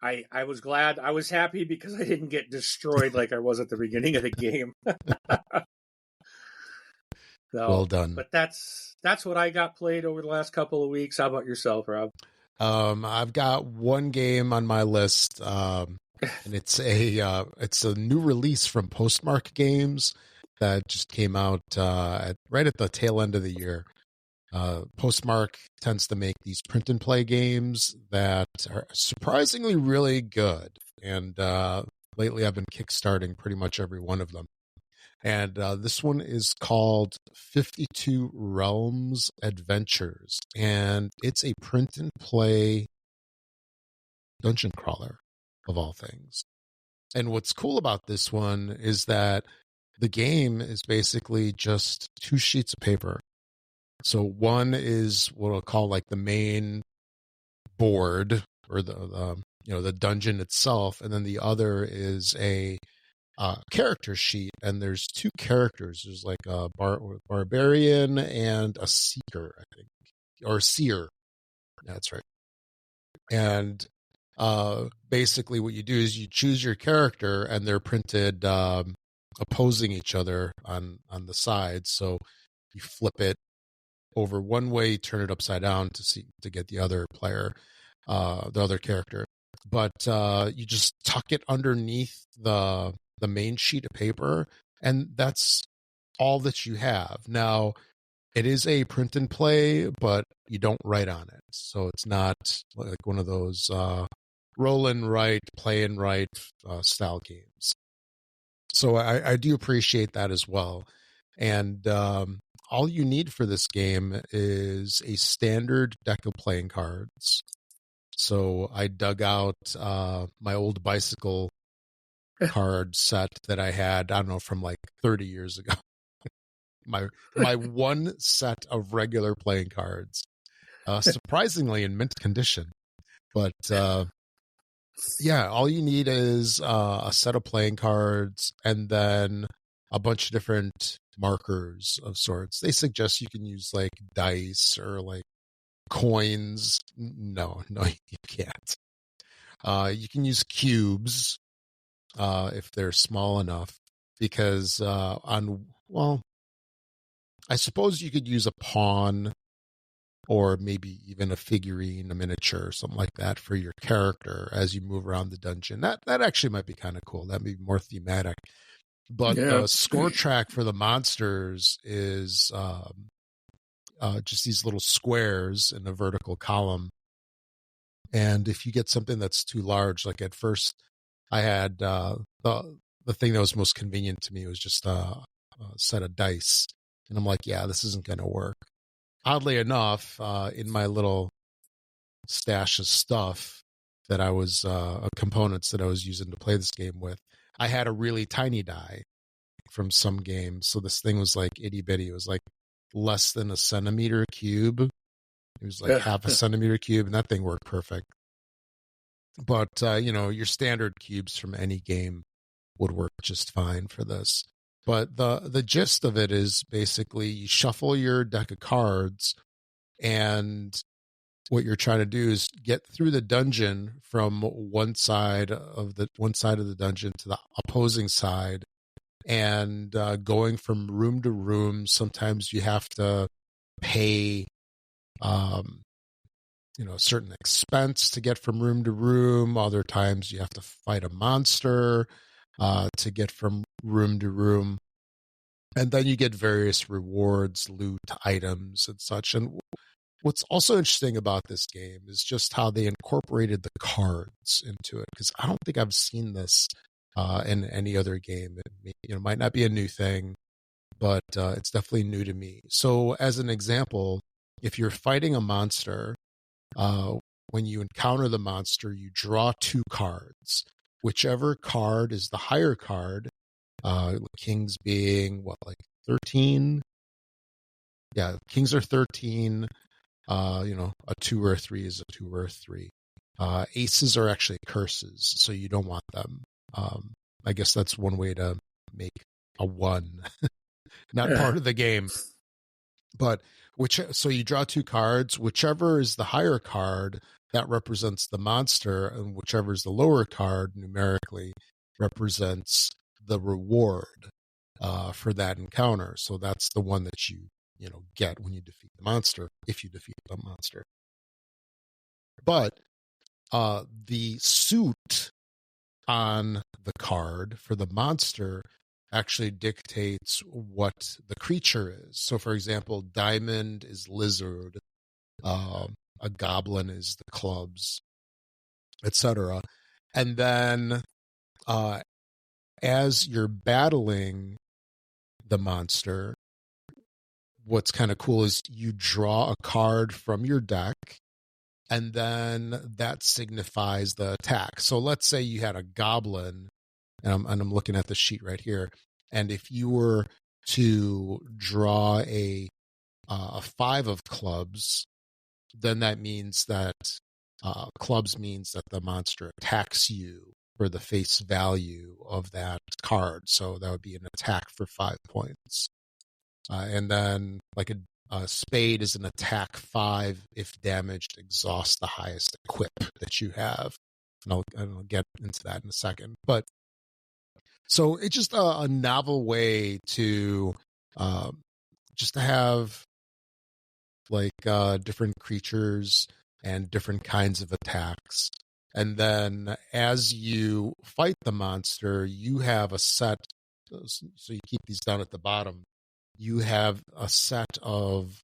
I was glad. I was happy because I didn't get destroyed like I was at the beginning of the game. So, well done. But that's what I got played over the last couple of weeks. How about yourself, Rob? I've got one game on my list, and it's a new release from Postmark Games that just came out right at the tail end of the year. Postmark tends to make these print and play games that are surprisingly really good, and lately I've been kickstarting pretty much every one of them. And this one is called 52 Realms Adventures, and it's a print and play dungeon crawler of all things. And what's cool about this one is that the game is basically just 2 sheets of paper. So one is what I'll call like the main board, or the dungeon itself, and then the other is a character sheet, and there's 2 characters. There's like a barbarian and a seeker, I think, or seer. That's right. And basically what you do is you choose your character, and they're printed opposing each other on the sides. So you flip it over one way, turn it upside down to get the other player, the other character. But you just tuck it underneath the main sheet of paper, and that's all that you have. Now, it is a print and play, but you don't write on it. So it's not like one of those roll and write, play and write style games. So I do appreciate that as well. And all you need for this game is a standard deck of playing cards. So I dug out my old bicycle card set that I had, I don't know, from like 30 years ago. my one set of regular playing cards, surprisingly in mint condition. But yeah, all you need is a set of playing cards and then a bunch of different markers of sorts. They suggest you can use like dice or like coins. No, you can't. You can use cubes if they're small enough, because I suppose you could use a pawn or maybe even a figurine, a miniature, or something like that for your character as you move around the dungeon. That actually might be kind of cool. That'd be more thematic. But the score track for the monsters is just these little squares in a vertical column. And if you get something that's too large, like at first I had the thing that was most convenient to me was just a set of dice. And I'm like, yeah, this isn't going to work. Oddly enough, in my little stash of stuff that I was, components that I was using to play this game with, I had a really tiny die from some game. So this thing was like itty bitty. It was like less than a centimeter cube. It was like half a centimeter cube, and that thing worked perfect. But, your standard cubes from any game would work just fine for this. But the gist of it is basically you shuffle your deck of cards, and what you're trying to do is get through the dungeon from one side of the dungeon to the opposing side, and going from room to room. Sometimes you have to pay a certain expense to get from room to room. Other times you have to fight a monster to get from room to room. And then you get various rewards, loot, items, and such. And what's also interesting about this game is just how they incorporated the cards into it, because I don't think I've seen this in any other game. It might not be a new thing, but it's definitely new to me. So as an example, if you're fighting a monster, when you encounter the monster, you draw 2 cards. Whichever card is the higher card, kings being, 13? Yeah, kings are 13. A 2 or a 3 is a 2 or a 3. Aces are actually curses, so you don't want them. I guess that's one way to make a 1 not part of the game. But so you draw 2 cards. Whichever is the higher card, that represents the monster, and whichever is the lower card numerically represents the reward for that encounter. So that's the one that you get when you defeat the monster, if you defeat the monster. But the suit on the card for the monster actually dictates what the creature is. So, for example, diamond is lizard, a goblin is the clubs, etc. And then as you're battling the monster, what's kind of cool is you draw a card from your deck, and then that signifies the attack. So let's say you had a goblin, and I'm looking at the sheet right here, and if you were to draw a 5 of clubs, then that means that clubs means that the monster attacks you for the face value of that card. So that would be an attack for 5 points. And then like a spade is an attack 5 if damaged exhausts the highest equip that you have. And I'll get into that in a second. But so it's just a novel way to just to have different creatures and different kinds of attacks. And then as you fight the monster, you have a set. So you keep these down at the bottom. You have a set of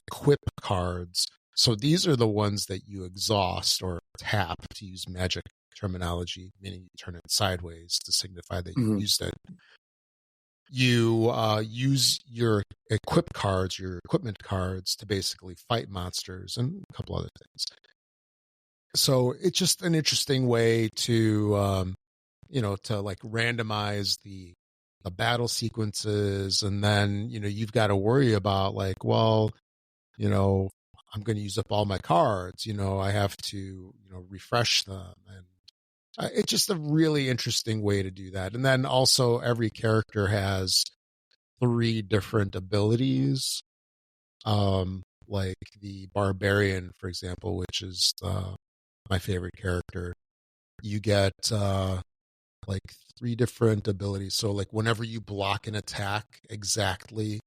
equip cards. So these are the ones that you exhaust or tap, to use magic terminology, meaning you turn it sideways to signify that you used it. You use your equip cards, your equipment cards, to basically fight monsters and a couple other things. So it's just an interesting way to, to like randomize the battle sequences. And then, you've got to worry about I'm going to use up all my cards. I have to, refresh them. And it's just a really interesting way to do that. And then also every character has 3 different abilities. Like the barbarian, for example, which is my favorite character. You get 3 different abilities. So like whenever you block an attack exactly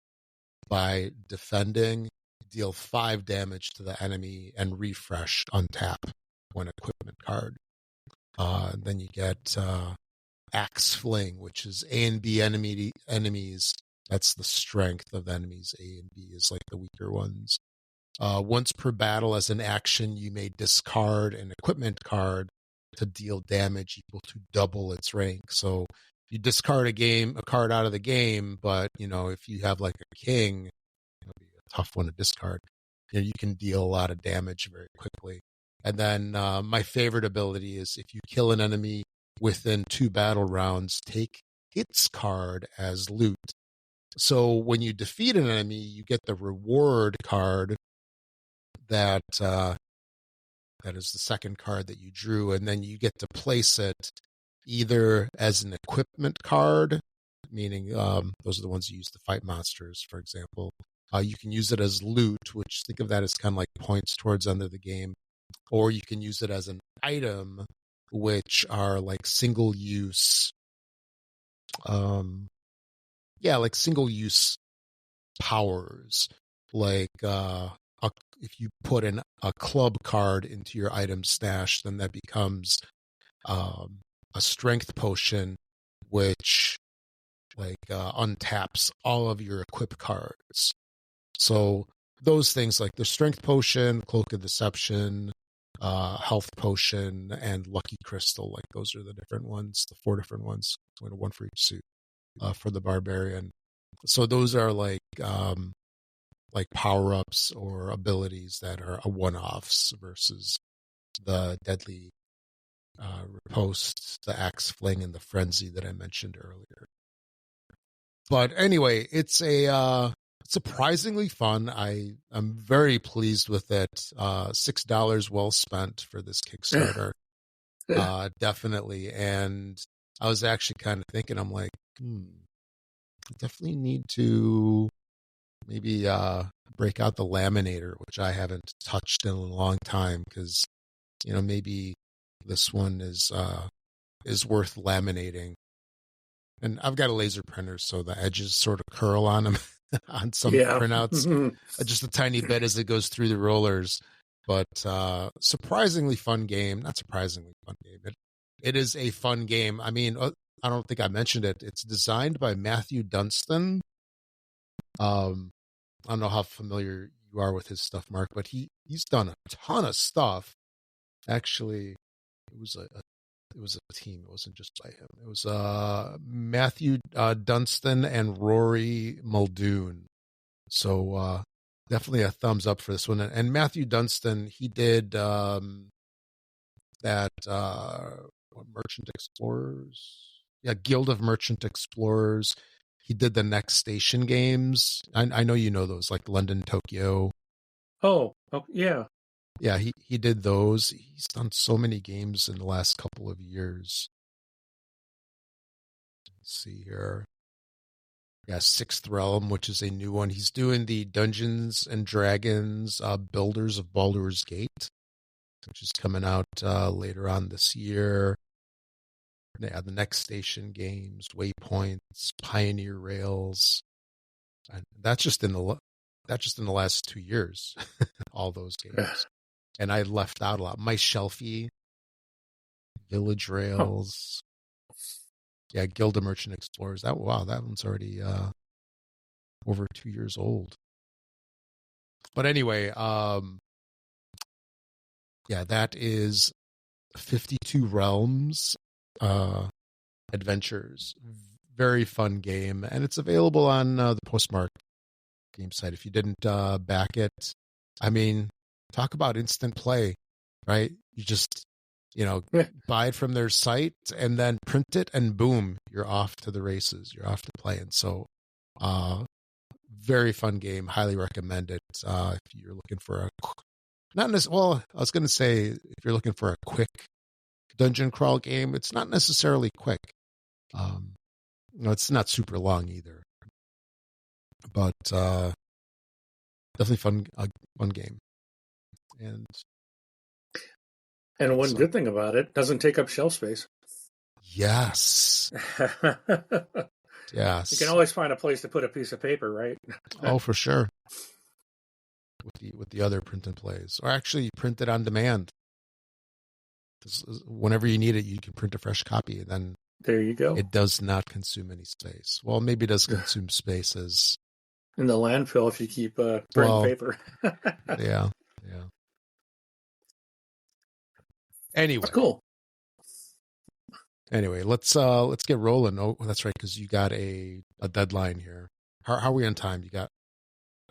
by defending, deal 5 damage to the enemy and refresh, untap one equipment card. Then you get Axe Fling, which is A and B enemies. That's the strength of the enemies. A and B is like the weaker ones. Once per battle, as an action, you may discard an equipment card to deal damage equal to double its rank. So, you discard a card out of the game, but if you have like a king, it'll be a tough one to discard. You can deal a lot of damage very quickly. And then my favorite ability is if you kill an enemy within 2 battle rounds, take its card as loot. So when you defeat an enemy, you get the reward card that is the second card that you drew, and then you get to place it either as an equipment card, meaning those are the ones you use to fight monsters, for example. You can use it as loot, which think of that as kind of like points towards end of the game, or you can use it as an item, which are like single-use, like single-use powers, like if you put a club card into your item stash, then that becomes a strength potion, which untaps all of your equip cards. So those things like the strength potion, cloak of deception, health potion, and lucky crystal, like those are the different ones, the 4 different ones, one for each suit for the barbarian. So those are like power-ups or abilities that are one-offs versus the deadly riposte, the axe fling, and the frenzy that I mentioned earlier. But anyway, it's surprisingly fun. I'm very pleased with it. $6 well spent for this Kickstarter. Definitely. And I was actually kind of thinking, I'm like, I definitely need to maybe break out the laminator, which I haven't touched in a long time, because maybe this one is worth laminating. And I've got a laser printer, so the edges sort of curl on them on some printouts, just a tiny bit as it goes through the rollers. But surprisingly fun game. Not surprisingly fun game. It is a fun game. I mean, I don't think I mentioned it. It's designed by Matthew Dunstan. I don't know how familiar you are with his stuff, Mark, but he's done a ton of stuff. Actually, it was a team. It wasn't just by him. It was Matthew Dunstan and Rory Muldoon. So definitely a thumbs up for this one. And Matthew Dunstan, he did that Merchant Explorers. Yeah, Guild of Merchant Explorers. He did the Next Station games. I know you know those, like London, Tokyo. Oh yeah. Yeah, he did those. He's done so many games in the last couple of years. Let's see here. Yeah, Sixth Realm, which is a new one. He's doing the Dungeons and Dragons Builders of Baldur's Gate, which is coming out later on this year. Yeah, the Next Station games, Waypoints, Pioneer Rails. And that's just in the last 2 years, all those games. And I left out a lot. My Shelfie, Village Rails. Yeah, Guild of Merchant Explorers. That one's already over 2 years old. But anyway, that is 52 Realms Adventures. Very fun game, and it's available on the Postmark game site. If you didn't back it, I mean, talk about instant play, right? You just buy it from their site and then print it, and boom, you're off to the races. You're off to play. And so, very fun game. Highly recommend it. If you're looking for I was going to say, if you're looking for a quick dungeon crawl game, it's not necessarily quick. It's not super long either, but definitely fun game. And one good thing about it, doesn't take up shelf space. Yes. Yes. You can always find a place to put a piece of paper, right? Oh, for sure. With the other print and plays, or actually print it on demand. Whenever you need it, you can print a fresh copy, and then there you go. It does not consume any space. Well, maybe it does consume space in the landfill if you keep burning paper. Yeah. Anyway, that's cool. Anyway, let's get rolling. Oh, that's right, because you got a deadline here. How are we on time? You got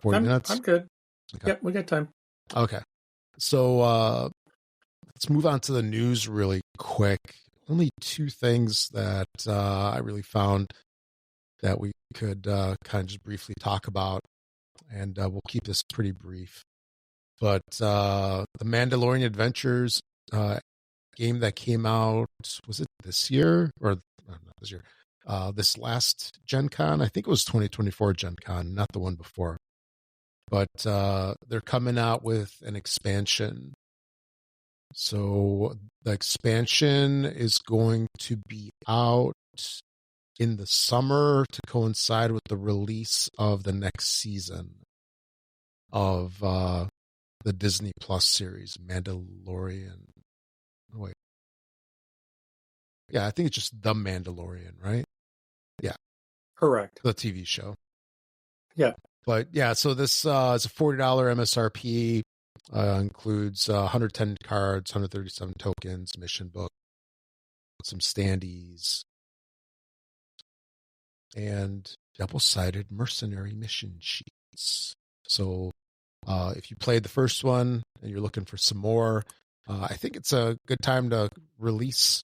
40 minutes? I'm good. Okay. Yep, we got time. Okay. So let's move on to the news really quick. Only two things that I really found that we could kind of just briefly talk about, and we'll keep this pretty brief. But the Mandalorian Adventures game that came out, was it this year or not this year? This last Gen Con, I think it was 2024 Gen Con, not the one before. But they're coming out with an expansion. So the expansion is going to be out in the summer to coincide with the release of the next season of the Disney Plus series, Mandalorian. Oh, wait. Yeah, I think it's just The Mandalorian, right? Yeah. Correct. The TV show. Yeah. But yeah, so this is a $40 MSRP, includes 110 cards, 137 tokens, mission book, some standees, and double-sided mercenary mission sheets. So if you played the first one and you're looking for some more, I think it's a good time to release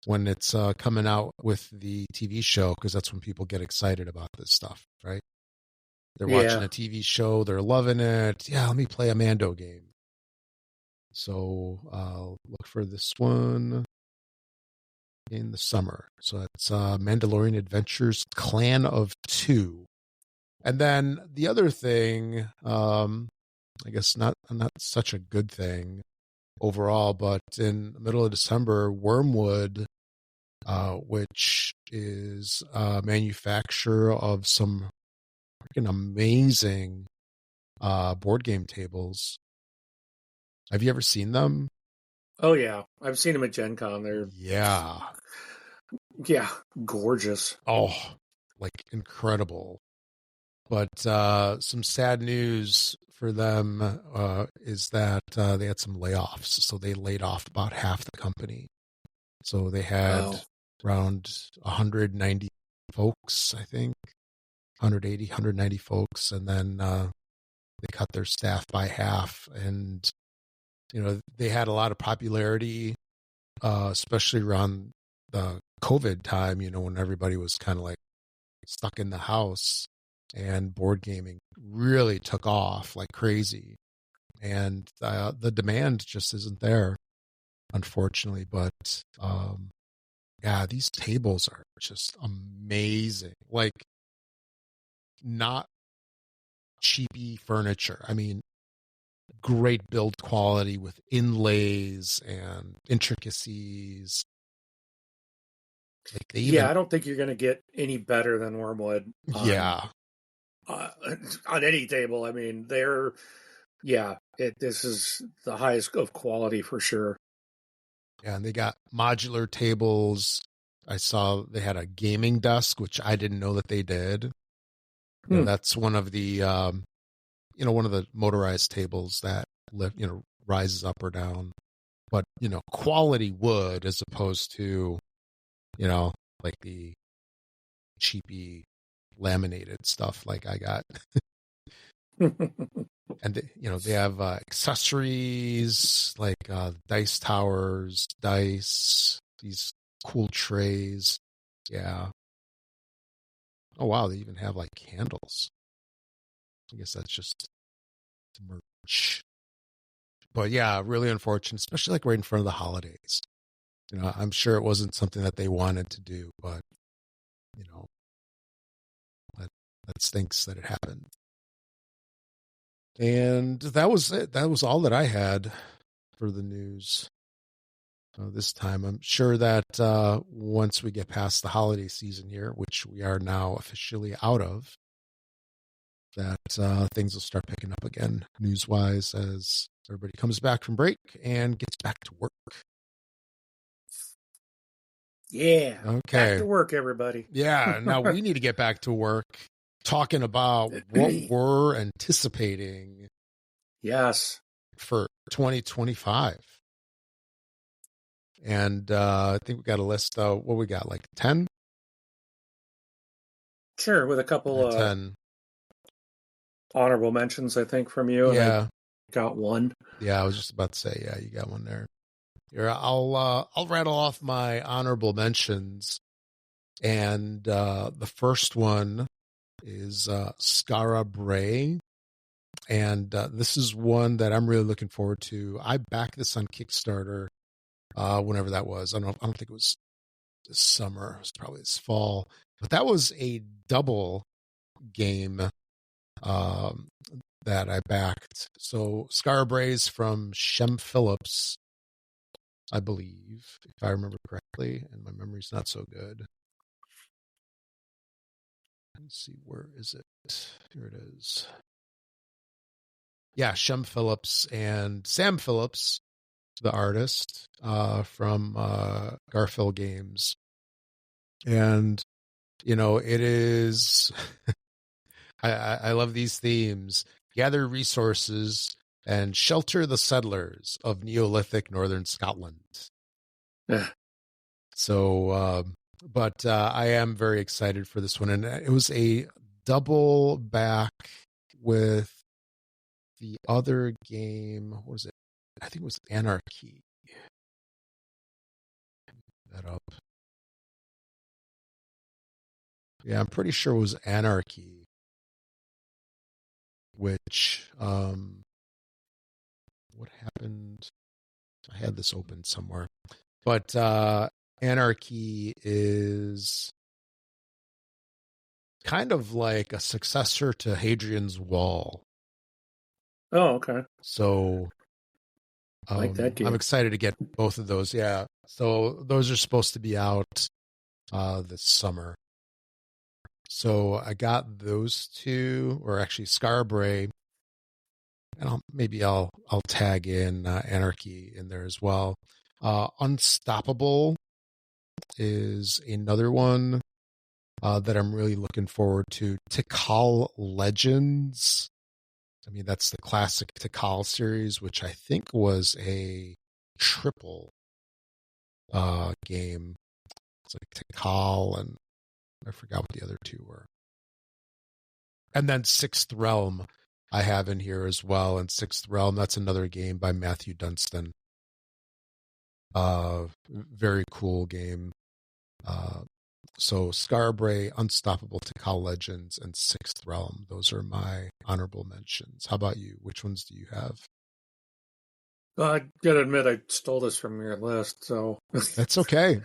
when it's coming out with the TV show, because that's when people get excited about this stuff, right? They're watching a TV show, they're loving it. Yeah, let me play a Mando game. So look for this one in the summer. So it's Mandalorian Adventures Clan of Two. And then the other thing, I guess not such a good thing overall, but in the middle of December, Wormwood, which is a manufacturer of some freaking amazing board game tables. Have you ever seen them? Oh yeah, I've seen them at Gen Con. They're gorgeous. Oh, like incredible. But some sad news for them is that they had some layoffs. So they laid off about half the company. So they had around 190 folks, I think, 180, 190 folks. And then they cut their staff by half. And, they had a lot of popularity, especially around the COVID time, when everybody was kind of like stuck in the house, and board gaming really took off like crazy. And the demand just isn't there, unfortunately. But yeah, these tables are just amazing. Like, not cheapy furniture. I mean, great build quality with inlays and intricacies. Like I don't think you're going to get any better than Wormwood. On any table. I mean, this is the highest of quality for sure. Yeah, and they got modular tables. I saw they had a gaming desk, which I didn't know that they did. That's one of the, one of the motorized tables that rises up or down. But, quality wood as opposed to, like the cheapy laminated stuff like I got. And they have accessories like dice towers, dice, these cool trays. Yeah. Oh wow, they even have like candles. I guess that's just merch. But yeah, really unfortunate, especially like right in front of the holidays. I'm sure it wasn't something that they wanted to do, but that stinks that it happened. And that was it. That was all that I had for the news this time. I'm sure that once we get past the holiday season here, which we are now officially out of, that things will start picking up again news-wise as everybody comes back from break and gets back to work. Yeah. Okay. Back to work, everybody. Yeah. Now we need to get back to work talking about what we're anticipating. Yes. For 2025. And I think we got a list. What we got, like 10? Sure, with a couple 10. honorable mentions, I think, from you, and I Yeah. got one. Yeah, I was just about to say, yeah, you got one there. Here, I'll rattle off my honorable mentions. And the first one is Skara Bray. And this is one that I'm really looking forward to. I backed this on Kickstarter whenever that was. I don't think it was this summer. It was probably this fall. But that was a double game that I backed. So Skara Bray's from Shem Phillips, I believe, if I remember correctly, and my memory's not so good. Let's see, where is it? Here it is. Yeah, Shem Phillips and Sam Phillips, the artist from Garfield Games. And, you know, it is, I love these themes. Gather resources and shelter the settlers of Neolithic northern Scotland. So, but I am very excited for this one. And it was a double back with the other game. What was it? I think it was Anarchy. That up. Yeah, I'm pretty sure it was Anarchy. Which, what happened? I had this open somewhere. But Anarchy is kind of like a successor to Hadrian's Wall. Oh, okay. So I like that game. I'm excited to get both of those. Yeah. So those are supposed to be out this summer. So I got those two, or actually Scarbray, and maybe I'll tag in Anarchy in there as well. Unstoppable is another one that I'm really looking forward to. Tikal Legends. I mean, that's the classic Tikal series, which I think was a triple game. It's like Tikal, and I forgot what the other two were. And then Sixth Realm I have in here as well. And Sixth Realm, that's another game by Matthew Dunstan. Very cool game. So Scarbray, Unstoppable, Tikal Legends, and Sixth Realm. Those are my honorable mentions. How about you? Which ones do you have? I gotta admit, I stole this from your list, so That's okay.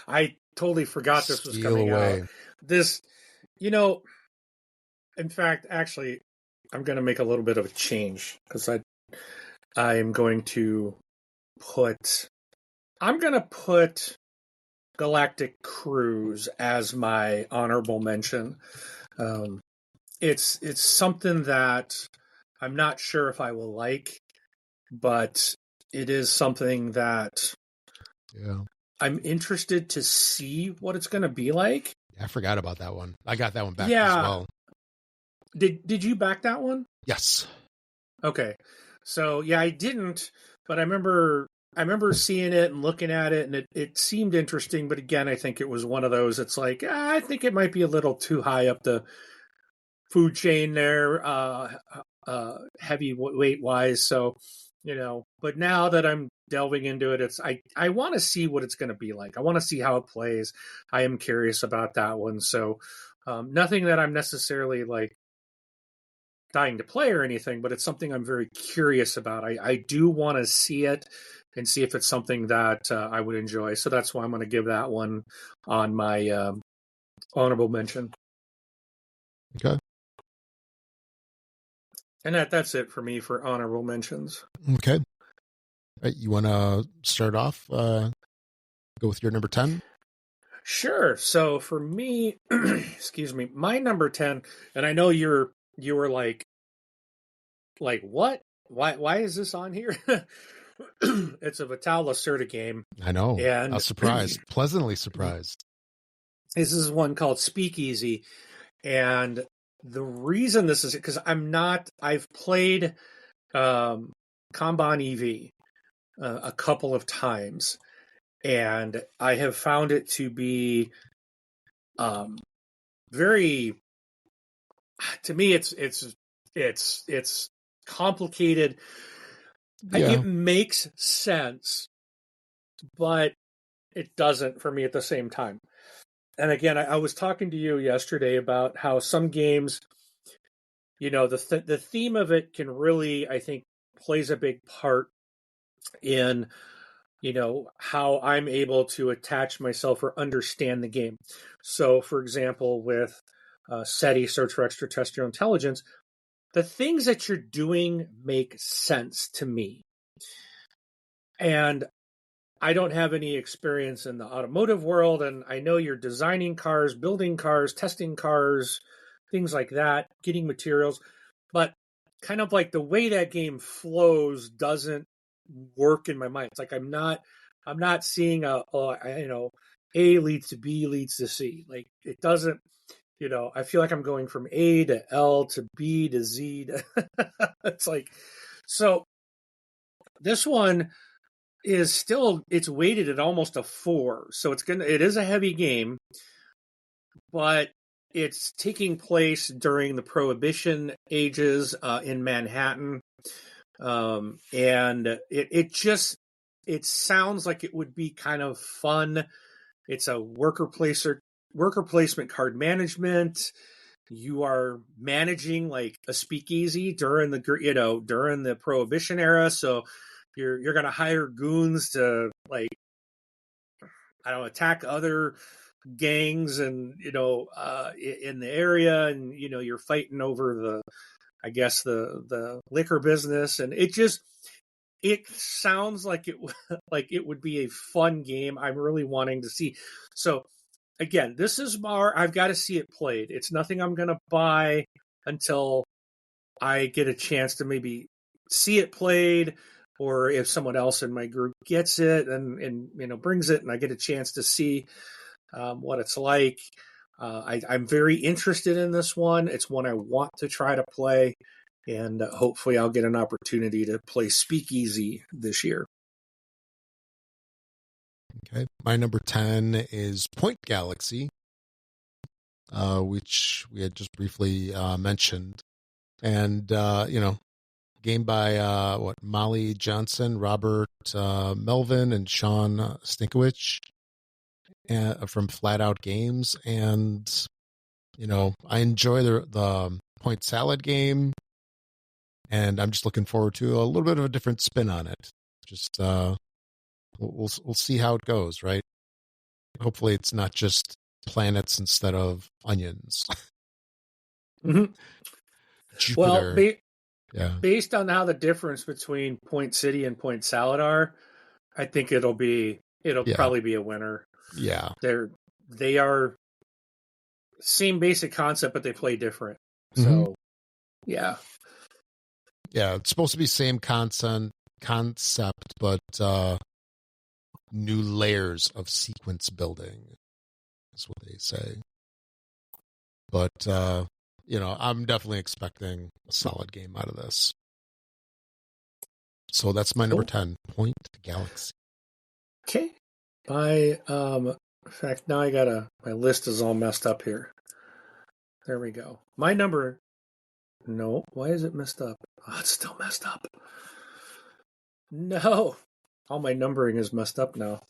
I totally forgot this was Steal coming away. out. This, you know, in fact, actually, I'm going to make a little bit of a change because I am going to put Galactic Cruise as my honorable mention. It's something that I'm not sure if I will like, but it is something that I'm interested to see what it's going to be like. I forgot about that one. I got that one back as well. Did you back that one? Yes. Okay. So yeah, I didn't, but I remember seeing it and looking at it, and it seemed interesting. But again, I think it was one of those. It's like I think it might be a little too high up the food chain there, heavyweight wise. So, you know, but now that I'm delving into it, I want to see what it's going to be like. I want to see how it plays. I am curious about that one. So, nothing that I'm necessarily like dying to play or anything, but it's something I'm very curious about. I do want to see it and see if it's something that I would enjoy. So that's why I'm going to give that one on my honorable mention. Okay. And that's it for me for honorable mentions. Okay. All right, you want to start off? Go with your number 10? Sure. So for me, excuse me, my number 10, and I know you were like what? Why is this on here? It's a Vital Lacerda game. I know. And I was surprised, pleasantly surprised. This is one called Speakeasy. And the reason this is because I've played Kanban EV a couple of times. and I have found it to be very. To me, it's complicated. Yeah. It makes sense, but it doesn't for me at the same time. And again, I was talking to you yesterday about how some games, the theme of it can really, I think, plays a big part in how I'm able to attach myself or understand the game. So, for example, with SETI, Search for Extraterrestrial Intelligence, the things that you're doing make sense to me. And I don't have any experience in the automotive world, and I know you're designing cars, building cars, testing cars, things like that, getting materials, but kind of like the way that game flows doesn't work in my mind. It's like I'm not seeing A leads to B leads to C. Like it doesn't, I feel like I'm going from A to L to B to Z. It's like, so this one is still, it's weighted at almost a 4. So it is a heavy game, but it's taking place during the Prohibition ages in Manhattan. And it sounds like it would be kind of fun. It's a worker placement card management. You are managing like a speakeasy during the Prohibition era. So you're going to hire goons to, like, I don't know, attack other gangs and in the area, and you're fighting over the liquor business, and it sounds like it would be a fun game. I'm really wanting to see. So again, this is I've got to see it played. It's nothing I'm going to buy until I get a chance to maybe see it played, or if someone else in my group gets it and brings it, and I get a chance to see what it's like. I'm very interested in this one. It's one I want to try to play, and hopefully I'll get an opportunity to play Speakeasy this year. Okay. My number 10 is Point Galaxy, which we had just briefly mentioned. And, game by Molly Johnson, Robert Melvin, and Sean Stinkowich from Flat Out Games. And, I enjoy the point salad game, and I'm just looking forward to a little bit of a different spin on it. Just we'll see how it goes, right? Hopefully it's not just planets instead of onions. Mm-hmm. Jupiter. Well, Yeah. based on how the difference between Point City and Point Salad are, I think it'll probably be a winner. Yeah. They are same basic concept, but they play different. Mm-hmm. So, yeah. Yeah, it's supposed to be same concept, but new layers of sequence building is what they say. But I'm definitely expecting a solid game out of this. So that's my number 10, Point Galaxy. Okay. In fact, now my list is all messed up here. There we go. My number, no, why is it messed up? Oh, it's still messed up. No, all my numbering is messed up now.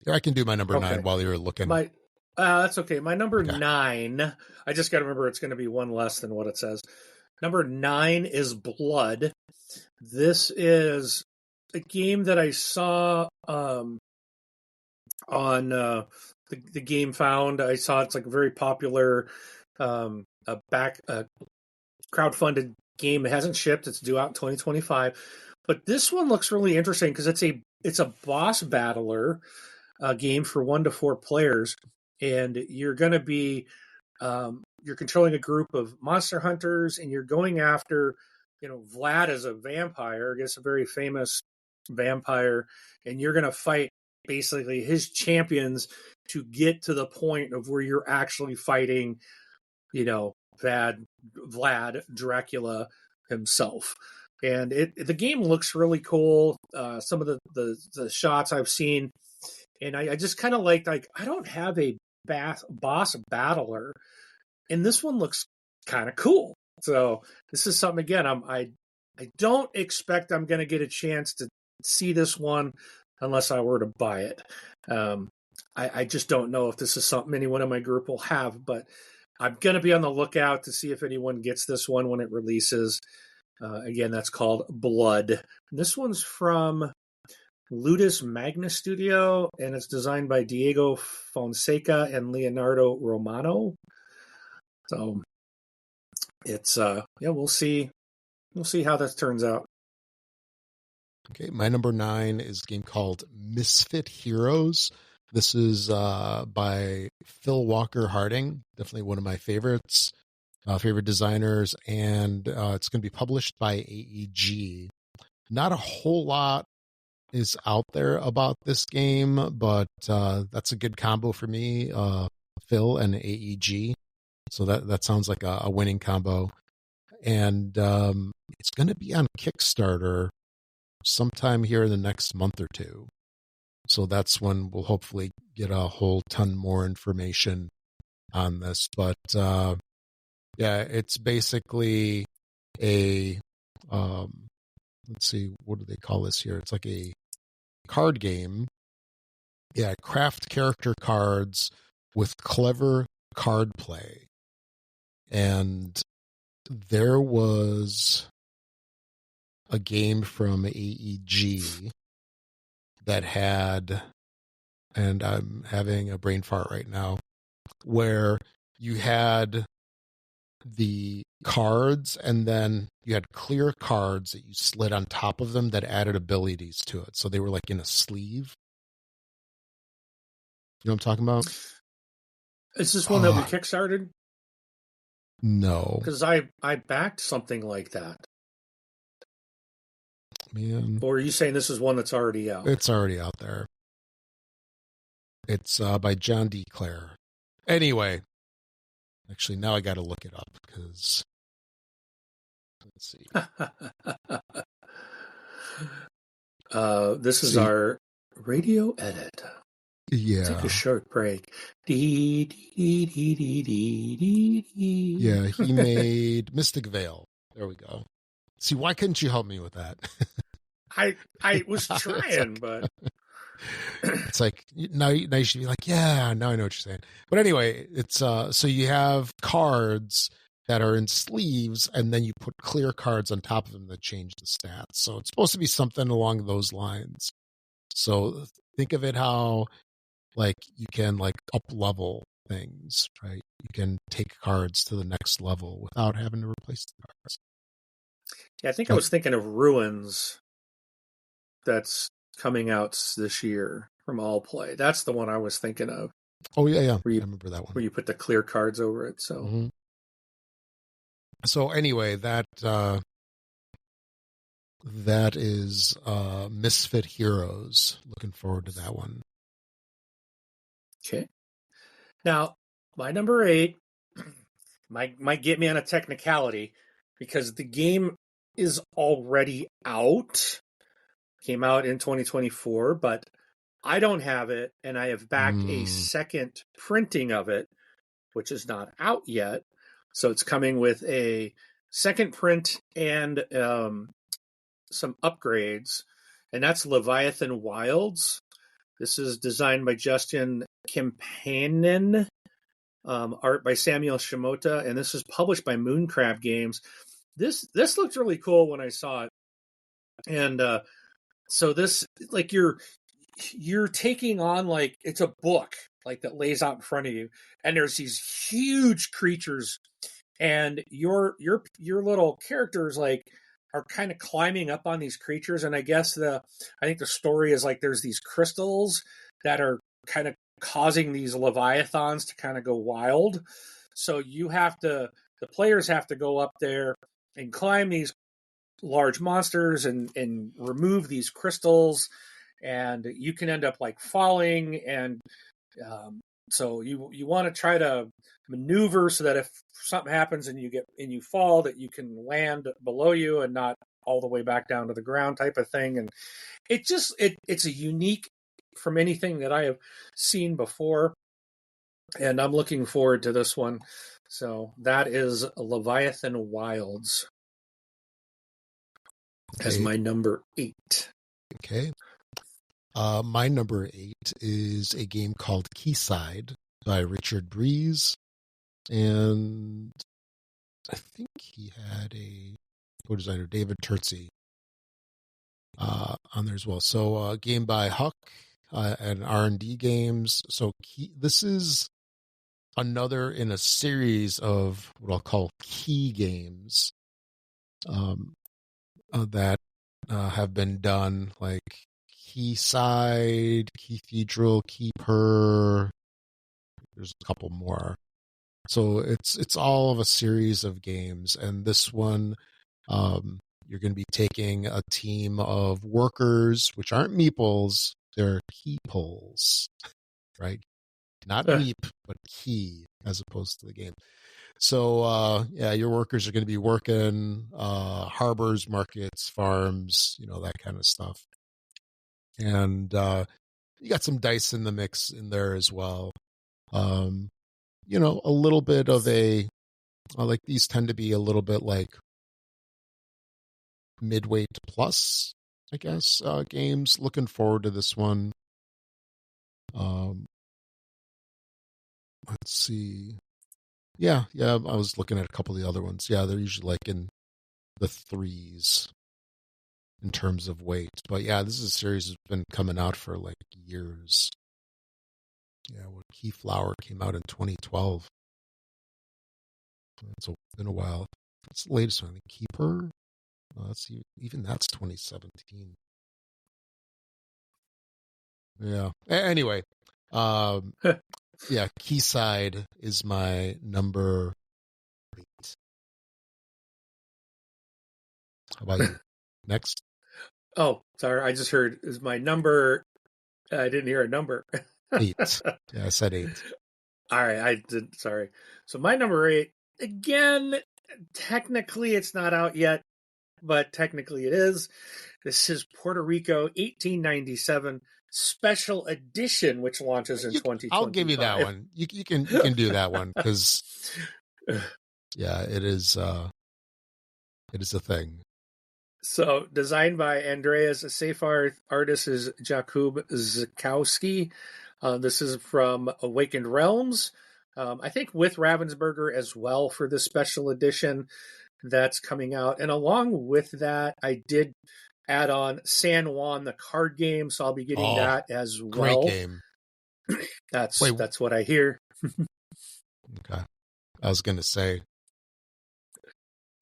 I can do my number 9 while you're looking. That's okay. My number 9, I just got to remember it's going to be one less than what it says. Number 9 is Blood. This is a game that I saw on the Game Found. I saw it's like a very popular crowdfunded game. It hasn't shipped. It's due out in 2025. But this one looks really interesting because it's a boss battler game for 1 to 4 players, and you're going to be you're controlling a group of monster hunters, and you're going after Vlad is a vampire, I guess a very famous vampire, and you're going to fight basically his champions to get to the point of where you're actually fighting Vlad Dracula himself. And the game looks really cool. Some of the shots I've seen, And I just kind of like I don't have a boss battler, and this one looks kind of cool. So this is something, again, I don't expect I'm going to get a chance to see this one unless I were to buy it. I just don't know if this is something anyone in my group will have, but I'm going to be on the lookout to see if anyone gets this one when it releases. Again, that's called Blood. And this one's from Ludus Magna Studio, and it's designed by Diego Fonseca and Leonardo Romano. So it's we'll see how this turns out. Okay, my number 9 is a game called Misfit Heroes. This is by Phil Walker Harding, definitely one of my favorites, favorite designers, and it's going to be published by AEG. Not a whole lot is out there about this game, but that's a good combo for me, Phil and AEG. So that sounds like a winning combo. And it's going to be on Kickstarter sometime here in the next month or two. So that's when we'll hopefully get a whole ton more information on this. But yeah, it's basically a, let's see, what do they call this here? It's like a card game. Yeah, craft character cards with clever card play. And there was a game from AEG that had, and I'm having a brain fart right now, where you had the cards and then you had clear cards that you slid on top of them that added abilities to it. So they were like in a sleeve. You know what I'm talking about? Is this one that we kickstarted? No. Because I backed something like that. Man. Or are you saying this is one that's already out? It's already out there. It's by John D. Clare. Anyway, actually, now I got to look it up because let's see. This is our radio edit. Yeah. Take a short break. Yeah, he made Mystic Veil. There we go. See, why couldn't you help me with that? I was trying, but it's like now you should be like, yeah, now I know what you're saying. But anyway, it's so you have cards that are in sleeves, and then you put clear cards on top of them that change the stats. So it's supposed to be something along those lines. So think of it how like you can like up level things, right? You can take cards to the next level without having to replace the cards. Yeah, I think I was thinking of Ruins. That's coming out this year from All Play. That's the one I was thinking of. Oh yeah. I remember that one. Where you put the clear cards over it. So, So anyway, that is Misfit Heroes. Looking forward to that one. Okay. Now, my number 8 might get me on a technicality because the game is already out. Came out in 2024, but I don't have it, and I have backed a second printing of it, which is not out yet. So it's coming with a second print and some upgrades, and that's Leviathan Wilds. This is designed by Justin Kimpanen, art by Samuel Shimota, and this is published by Mooncrab Games. This looked really cool when I saw it, and so this, like, you're taking on, like, it's a book like that lays out in front of you, and there's these huge creatures, and your little characters like are kind of climbing up on these creatures, and I think the story is like there's these crystals that are kind of causing these leviathans to kind of go wild. So the players have to go up there and climb these large monsters and remove these crystals, and you can end up like falling, and so you want to try to maneuver so that if something happens and you fall, that you can land below you and not all the way back down to the ground type of thing. And it's a unique from anything that I have seen before, and I'm looking forward to this one. So that is Leviathan Wilds as my number 8. Okay. My number 8 is a game called Quayside by Richard Breeze. And I think he had a co-designer, David Turtzi, on there as well. So a game by Huck and R&D Games. So this is another in a series of what I'll call key games that have been done, like Quayside, Cathedral, Keeper. There's a couple more. So it's all of a series of games, and this one, you're going to be taking a team of workers, which aren't meeples, they're key pulls, right? Not meep, but key, as opposed to the game. So, your workers are going to be working harbors, markets, farms, that kind of stuff. And you got some dice in the mix in there as well. A little bit of like these tend to be a little bit like midweight plus, I guess, games. Looking forward to this one. Let's see. Yeah, I was looking at a couple of the other ones. Yeah, they're usually like in the 3s in terms of weight. But yeah, this is a series that's been coming out for like years. Yeah, Keyflower came out in 2012. It's been a while. That's the latest one. Keeper. Let's see. Even that's 2017. Yeah. Anyway, yeah, Quayside is my number 8. How about you? Next. Oh, sorry. I just heard is my number. I didn't hear a number. 8. Yeah, I said 8. All right, I did. Sorry. So my number 8, again, technically it's not out yet, but technically it is. This is Puerto Rico 1897 Special Edition, which launches in 2025. I'll give you that one. You can do that one because, yeah, it is a thing. So, designed by Andreas Seyfarth, artist is Jakub Zakowski. This is from Awakened Realms. I think with Ravensburger as well for this special edition that's coming out. And along with that, I did add on San Juan, the card game. So I'll be getting that as well. Great game. That's what I hear. Okay. I was going to say,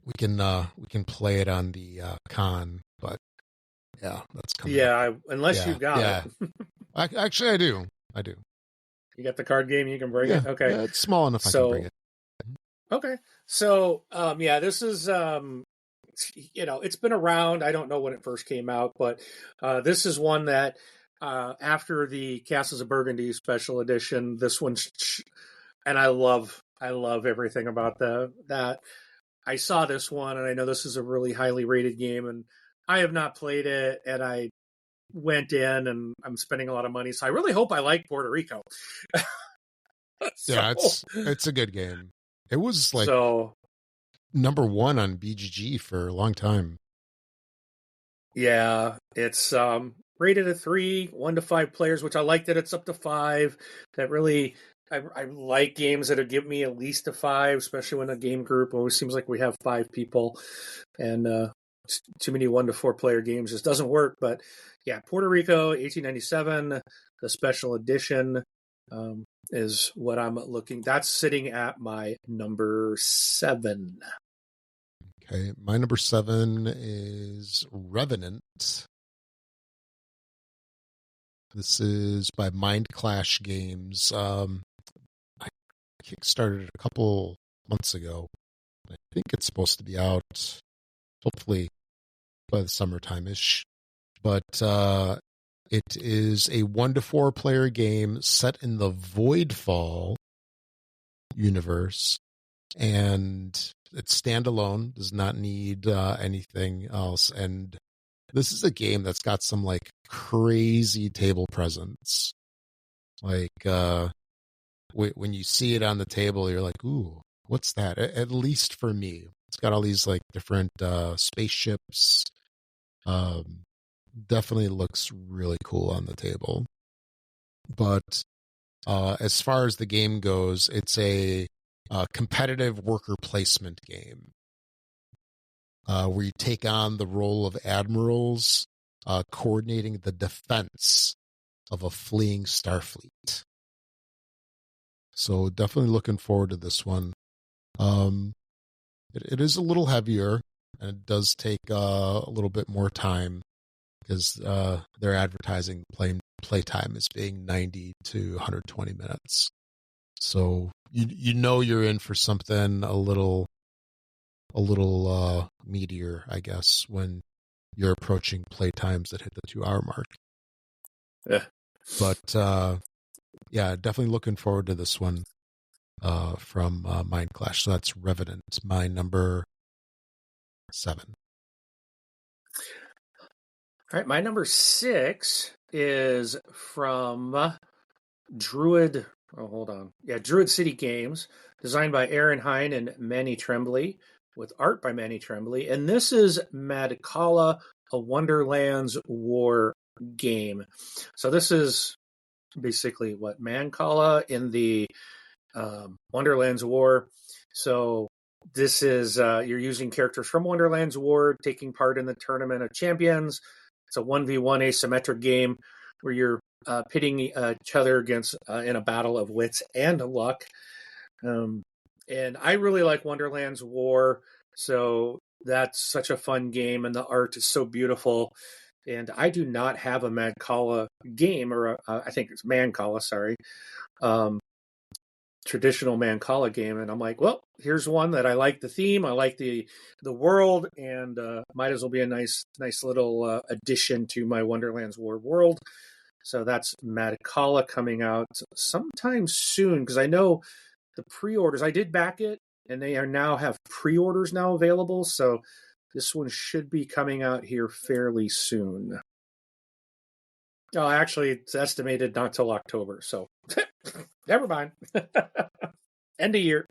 we can play it on the con, but yeah, that's coming. Yeah, unless you've got it. Actually, I do. You got the card game, you can bring it? Okay. Yeah, it's small enough I can bring it. Okay. So, this is, it's been around. I don't know when it first came out, but this is one that after the Castles of Burgundy special edition, this one's, and I love everything about that. I saw this one, and I know this is a really highly rated game, and I have not played it, and I went in, and I'm spending a lot of money, so I really hope I like Puerto Rico. Yeah, it's a good game. It was like number 1 on BGG for a long time. Yeah, it's rated at 3, 1 to 5 players, which I like that it's up to 5. That really, I like games that give me at least a 5, especially when a game group always seems like we have 5 people, and too many 1 to 4 player games just doesn't work. But yeah, Puerto Rico 1897, the special edition is what I'm looking. That's sitting at my number 7. Okay, my number 7 is Revenant. This is by Mind Clash Games. I kickstarted it a couple months ago. I think it's supposed to be out, hopefully, by the summertime-ish. But it is a 1 to 4 player game set in the Voidfall universe, and it's standalone, does not need anything else. And this is a game that's got some like crazy table presence. Like when you see it on the table, you're like, ooh, what's that? At least for me, it's got all these like different spaceships. Definitely looks really cool on the table. But as far as the game goes, it's a competitive worker placement game where you take on the role of admirals coordinating the defense of a fleeing Starfleet. So definitely looking forward to this one. It is a little heavier, and it does take a little bit more time because they're advertising playtime as being 90 to 120 minutes. So you know you're in for something a little meatier, I guess, when you're approaching playtimes that hit the 2-hour mark. Yeah. But yeah, definitely looking forward to this one from Mind Clash. So that's Revenant, my number 7. All right, my number 6 is from Druid. Oh, hold on. Yeah, Druid City Games, designed by Aaron Hine and Manny Tremblay, with art by Manny Tremblay. And this is Madkala, a Wonderland's War game. So this is basically what Mancala in the Wonderland's War. So this is you're using characters from Wonderland's War, taking part in the Tournament of Champions. It's a 1v1 asymmetric game where you're pitting each other against in a battle of wits and luck. And I really like Wonderland's War, so that's such a fun game, and the art is so beautiful. And I do not have a Mancala game, or I think it's Mancala, sorry, traditional Mancala game. And I'm like, well, here's one that I like the theme, I like the world, and might as well be a nice little addition to my Wonderland's War world. So that's Madkala coming out sometime soon, because I know the pre-orders, I did back it, and they are now have pre-orders now available. So this one should be coming out here fairly soon. Oh, actually, it's estimated not till October. So never mind. End of year.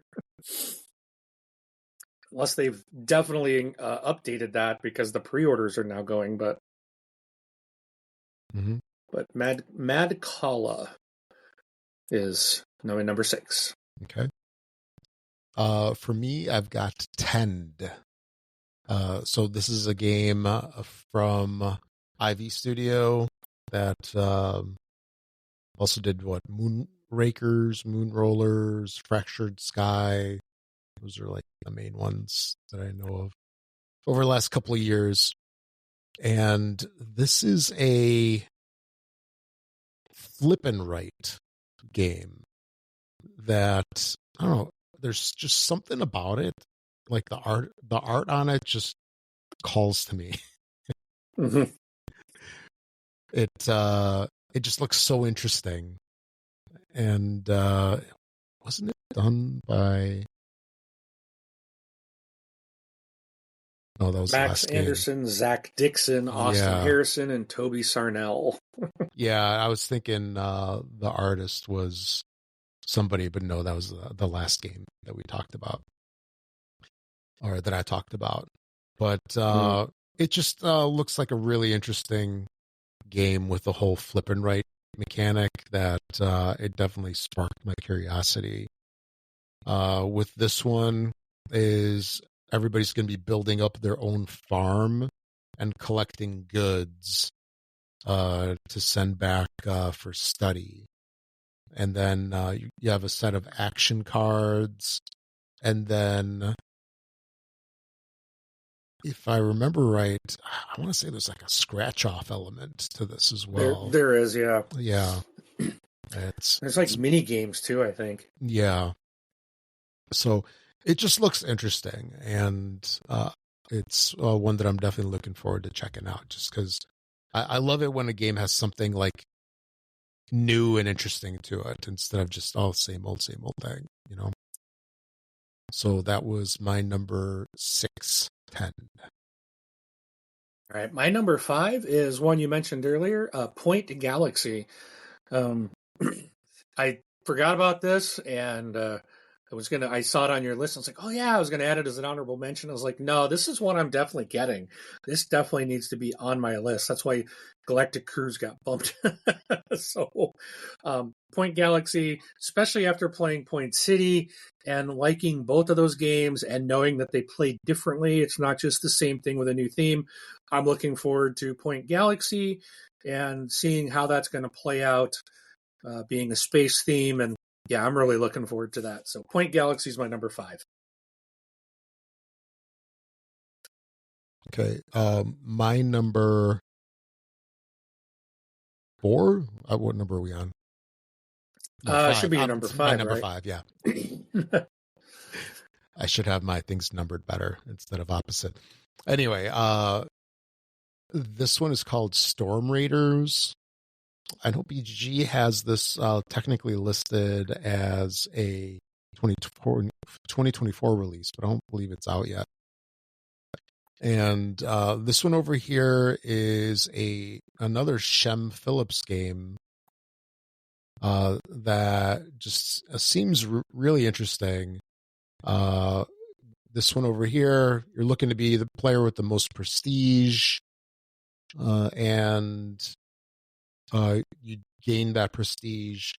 Unless they've definitely updated that because the pre-orders are now going. But Madkala is number 6. Okay. For me, I've got Tend. So this is a game from Ivy Studio that also did Moonrakers, Moonrollers, Fractured Sky. Those are like the main ones that I know of over the last couple of years. And this is a flip and write game that, I don't know, there's just something about it. Like the art on it just calls to me. Mm-hmm. It just looks so interesting. And wasn't it done by... No, that was Max the last Anderson, Zach Dixon, Austin Harrison, and Toby Sarnell. Yeah, I was thinking the artist was somebody, but no, that was the last game that we talked about, or that I talked about. But it just looks like a really interesting game with the whole flip and write mechanic that it definitely sparked my curiosity. With this one is everybody's going to be building up their own farm and collecting goods to send back for study. And then you have a set of action cards. And then, if I remember right, I want to say there's like a scratch-off element to this as well. There is, yeah. Yeah. There's like mini games too, I think. Yeah. So it just looks interesting. And it's one that I'm definitely looking forward to checking out, just because I love it when a game has something like new and interesting to it instead of just same old thing, you know. So that was my number 6, 10. All right, my number 5 is one you mentioned earlier, Point Galaxy. Um, I forgot about this, and I saw it on your list. I was like, oh yeah, I was gonna add it as an honorable mention. I was like, no, this is one I'm definitely getting. This definitely needs to be on my list. That's why Galactic Cruise got bumped. So, Point Galaxy, especially after playing Point City and liking both of those games and knowing that they play differently, it's not just the same thing with a new theme. I'm looking forward to Point Galaxy and seeing how that's going to play out, being a space theme. And yeah, I'm really looking forward to that. So Point Galaxy is my number 5. Okay. My number 4. What number are we on? No, 5. Should be your number 5, my number right? 5, yeah. I should have my things numbered better instead of opposite. Anyway, this one is called Storm Raiders. I know BGG has this technically listed as a 2024 release, but I don't believe it's out yet. And this one over here is another Shem Phillips game that just seems really interesting. This one over here, you're looking to be the player with the most prestige, and you gain that prestige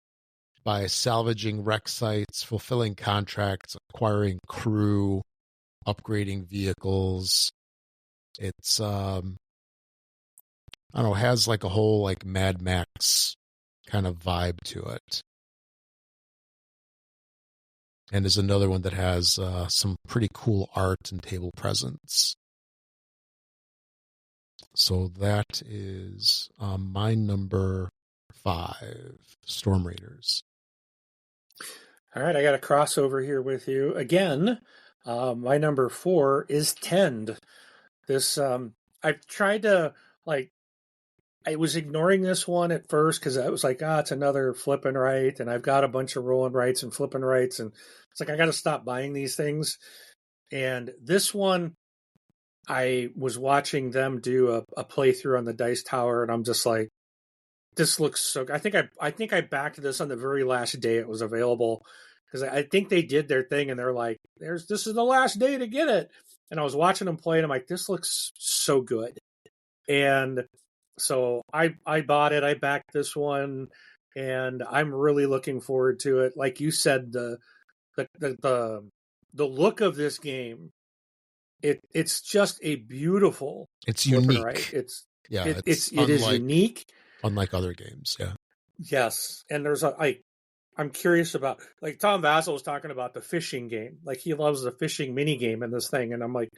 by salvaging wreck sites, fulfilling contracts, acquiring crew, upgrading vehicles. It's I don't know, has like a whole like Mad Max kind of vibe to it. And is another one that has some pretty cool art and table presence. So that is my number 5, Storm Raiders. All right, I got a crossover here with you again. My number 4 is Tend. This I've tried to I was ignoring this one at first because I was like, it's another flipping right, and I've got a bunch of rolling rights and flipping rights, and it's like I got to stop buying these things. And this one, I was watching them do a playthrough on the Dice Tower, and I'm just like, this looks so. I think I backed this on the very last day it was available because I think they did their thing, and they're like, this is the last day to get it. And I was watching them play, and I'm like, this looks so good. And so I bought it. I backed this one, and I'm really looking forward to it. Like you said, the look of this game, it's just a beautiful. It's unique. Right? It is unique, unlike other games. Yeah. Yes, and there's I'm curious about, like Tom Vassell was talking about the fishing game. Like he loves the fishing mini game in this thing, and I'm like,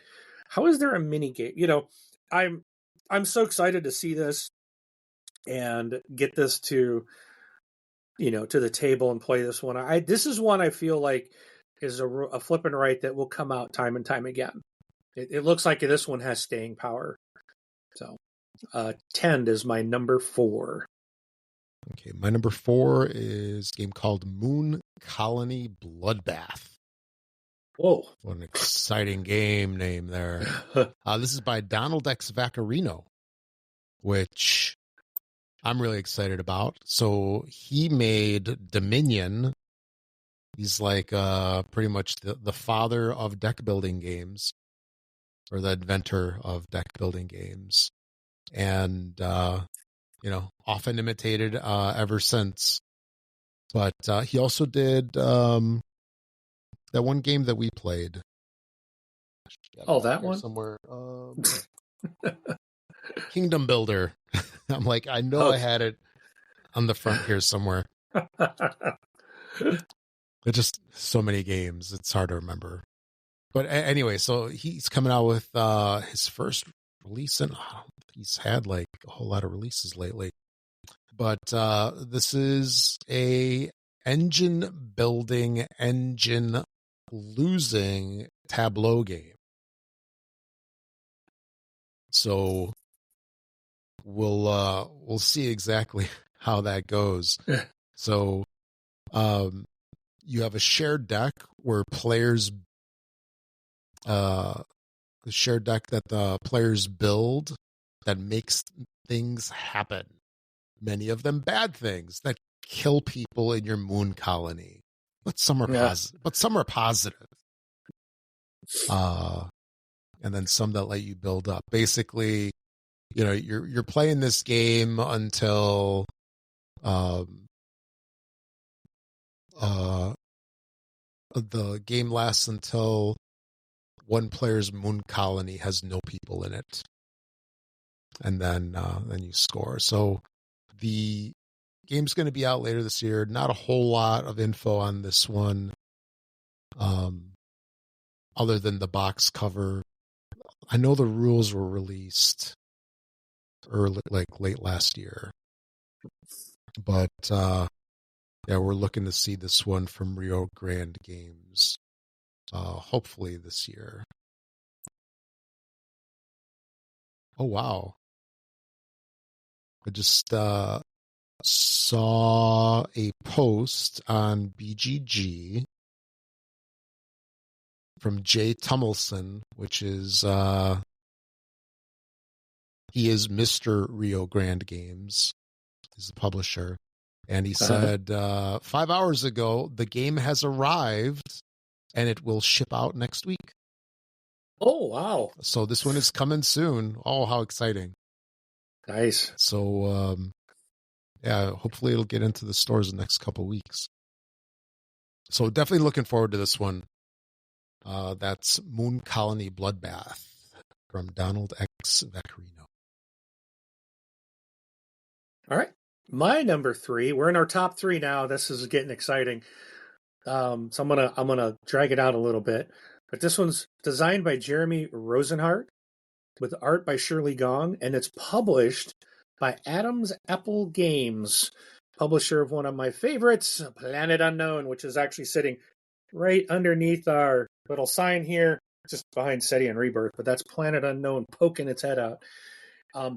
how is there a mini game? I'm so excited to see this and get this to the table and play this one. This is one I feel like is a flip and right that will come out time and time again. It looks like this one has staying power. So, Tend is my number 4. Okay, my number 4 is a game called Moon Colony Bloodbath. Whoa. What an exciting game name there. This is by Donald X. Vaccarino, which I'm really excited about. So he made Dominion. He's like pretty much the father of deck building games, or the inventor of deck building games. And, often imitated ever since. But he also did that one game that we played. That one? Somewhere. Kingdom Builder. I'm like, I know I had it on the front here somewhere. It's just so many games. It's hard to remember. But anyway, so he's coming out with his first release, and he's had like a whole lot of releases lately. But this is a engine building, engine losing tableau game. So we'll see exactly how that goes. So you have a shared deck where the shared deck that the players build that makes things happen. Many of them bad things that kill people in your moon colony. But some are positive. But some are positive. And then some that let you build up. Basically, you know, you're playing this game until the game lasts until one player's moon colony has no people in it, and then you score. So the game's going to be out later this year. Not a whole lot of info on this one, other than the box cover. I know the rules were released early, like late last year, but yeah, we're looking to see this one from Rio Grande Games, hopefully this year. Oh wow! I just saw a post on BGG from Jay Tummelson, which is he is Mr. Rio Grande Games. He's the publisher. And he said 5 hours ago, the game has arrived and it will ship out next week. Oh, wow. So this one is coming soon. Oh, how exciting. Nice. So, yeah, hopefully it'll get into the stores in the next couple of weeks. So definitely looking forward to this one. That's Moon Colony Bloodbath from Donald X. Vaccarino. All right. My number 3, we're in our top 3 now. This is getting exciting. So I'm gonna drag it out a little bit. But this one's designed by Jeremy Rosenhart with art by Shirley Gong, and it's published by Adam's Apple Games, publisher of one of my favorites, Planet Unknown, which is actually sitting right underneath our little sign here, just behind SETI and Rebirth, but that's Planet Unknown poking its head out.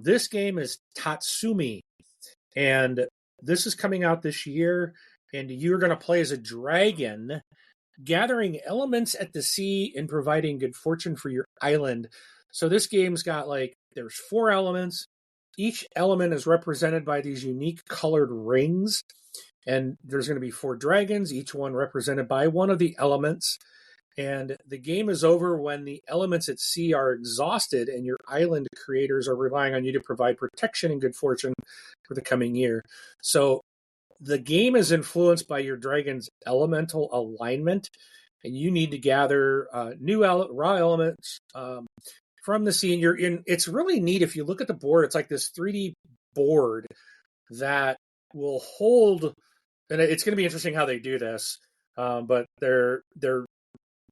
This game is Tatsumi, and this is coming out this year, and you're going to play as a dragon, gathering elements at the sea and providing good fortune for your island. So this game's got there's 4 elements. Each element is represented by these unique colored rings. And there's going to be 4 dragons, each one represented by one of the elements. And the game is over when the elements at sea are exhausted and your island creators are relying on you to provide protection and good fortune for the coming year. So the game is influenced by your dragon's elemental alignment, and you need to gather new raw elements from the sea. And it's really neat. If you look at the board, it's like this 3D board that will hold, and it's going to be interesting how they do this. But they're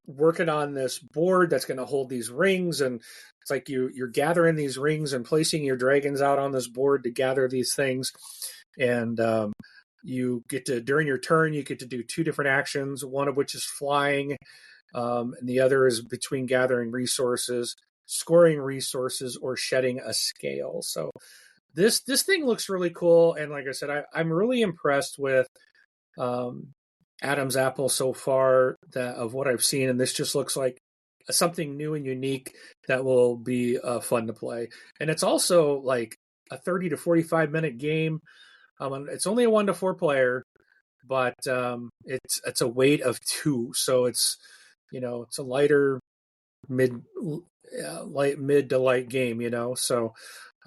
working on this board that's going to hold these rings, and it's like you're gathering these rings and placing your dragons out on this board to gather these things. And you get to, during your turn, you get to do 2 different actions, one of which is flying, and the other is between gathering resources, scoring resources, or shedding a scale. So this thing looks really cool, and like I said, I'm really impressed with Adam's Apple so far of what I've seen, and this just looks like something new and unique that will be fun to play. And it's also like a 30 to 45 minute game. It's only a 1 to 4 player, but it's a weight of 2, so it's it's a lighter mid to light game. So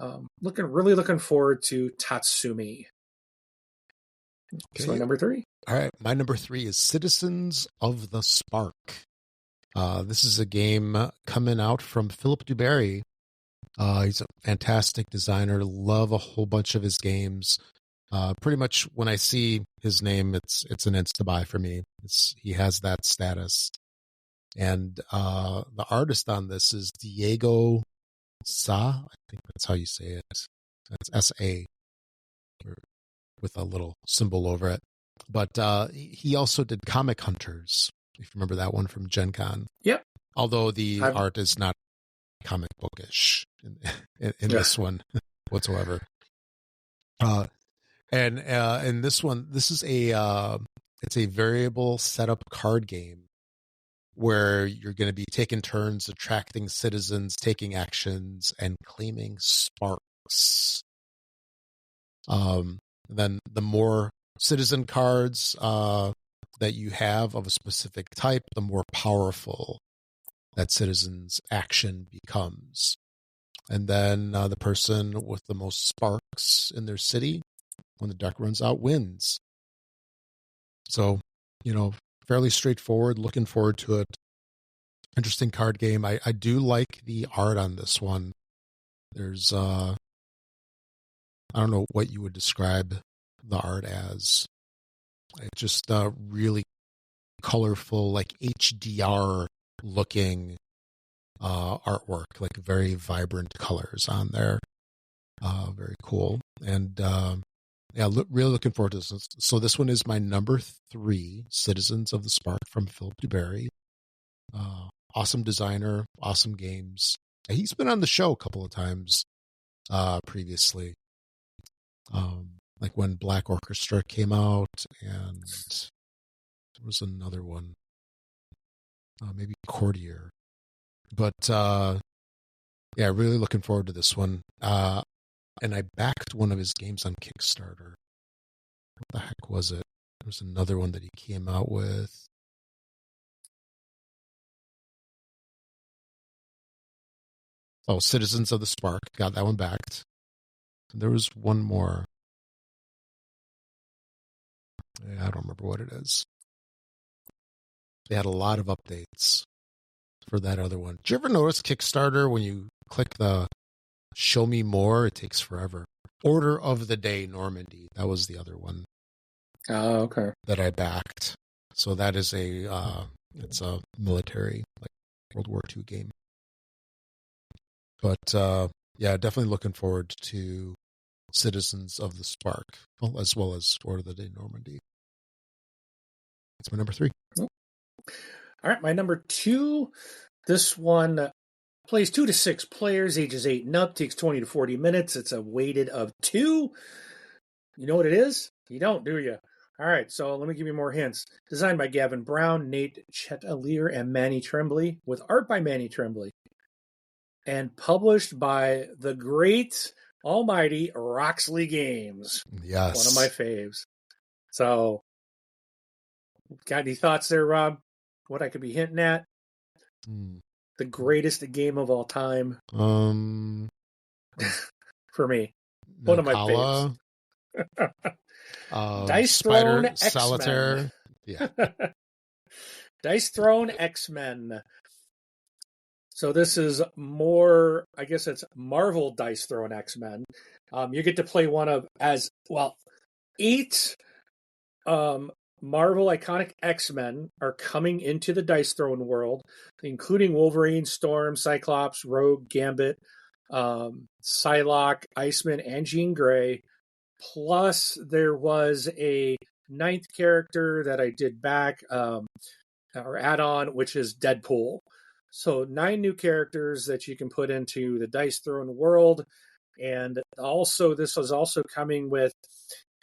really looking forward to Tatsumi. Okay. So number 3. All right, my number 3 is Citizens of the Spark. This is a game coming out from Philip Dubarry. He's a fantastic designer. Love a whole bunch of his games. Pretty much when I see his name, it's an insta buy for me. He has that status. And the artist on this is Diego Sa. I think that's how you say it. That's S-A, with a little symbol over it. But he also did Comic Hunters, if you remember that one from Gen Con. Yep. Although the art is not comic bookish in this one whatsoever. And in this one, this is it's a variable setup card game where you're going to be taking turns attracting citizens, taking actions, and claiming sparks. Then the more citizen cards that you have of a specific type, the more powerful that citizen's action becomes. And then the person with the most sparks in their city, when the deck runs out, wins. So, fairly straightforward. Looking forward to it. Interesting card game. I do like the art on this one. There's, I don't know what you would describe the art as. It's just really colorful, like HDR looking artwork, like very vibrant colors on there. Very cool. And really looking forward to this. So this one is my number 3, Citizens of the Spark from Philip DeBerry. Awesome designer, awesome games. He's been on the show a couple of times previously. Like when Black Orchestra came out, and there was another one, maybe Courtier. But really looking forward to this one. And I backed one of his games on Kickstarter. What the heck was it? There was another one that he came out with. Oh, Citizens of the Spark. Got that one backed. And there was one more. I don't remember what it is. They had a lot of updates for that other one. Did you ever notice Kickstarter, when you click the show me more, it takes forever? Order of the Day Normandy. That was the other one. Oh, okay. That I backed. So that is it's a military, like World War II game. But definitely looking forward to Citizens of the Spark, as well as Order of the Day Normandy. That's my number 3. All right, my number 2. This one plays 2 to 6 players, ages 8 and up, takes 20 to 40 minutes. It's a weighted of 2. You know what it is? You don't, do you? All right, so let me give you more hints. Designed by Gavin Brown, Nate Chetelier, and Manny Tremblay, with art by Manny Tremblay. And published by the great, almighty Roxley Games. Yes. One of my faves. So, got any thoughts there, Rob? What I could be hinting at? The greatest game of all time. For me. One of my faves. Dice Throne X-Men. Solitaire. Yeah. Dice Throne X-Men. So this is more, I guess it's Marvel Dice Throne X-Men. You get to play one of, 8 Marvel iconic X-Men are coming into the Dice Throne world, including Wolverine, Storm, Cyclops, Rogue, Gambit, Psylocke, Iceman, and Jean Grey. Plus, there was a 9th character that I did back, or add-on, which is Deadpool. So 9 new characters that you can put into the Dice Throne world. And also, this was also coming with,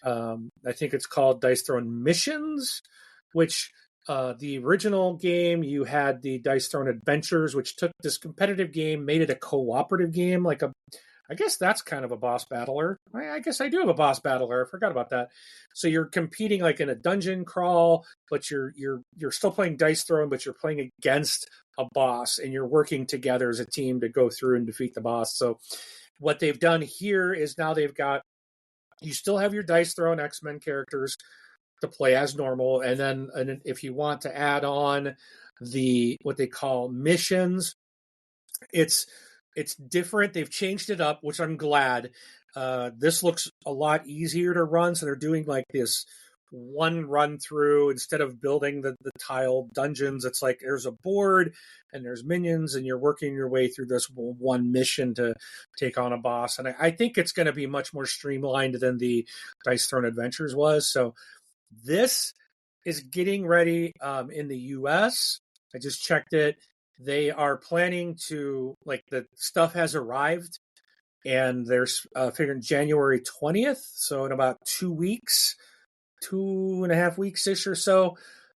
I think it's called Dice Throne Missions, which the original game, you had the Dice Throne Adventures, which took this competitive game, made it a cooperative game, I guess that's kind of a boss battler. I guess I do have a boss battler. I forgot about that. So you're competing like in a dungeon crawl, but you're still playing Dice Throne, but you're playing against a boss, and you're working together as a team to go through and defeat the boss. So what they've done here is now you still have your Dice Throne X-Men characters to play as normal, and then if you want to add on what they call missions, it's different. They've changed it up, which I'm glad. This looks a lot easier to run, so they're doing like this one run through instead of building the tiled dungeons. It's like there's a board and there's minions, and you're working your way through this one mission to take on a boss. And I think it's going to be much more streamlined than the Dice Throne Adventures was. So this is getting ready in the US. I just checked it. They are planning to, the stuff has arrived, and they're figuring January 20th. So in about 2 weeks, 2.5 weeks-ish or so,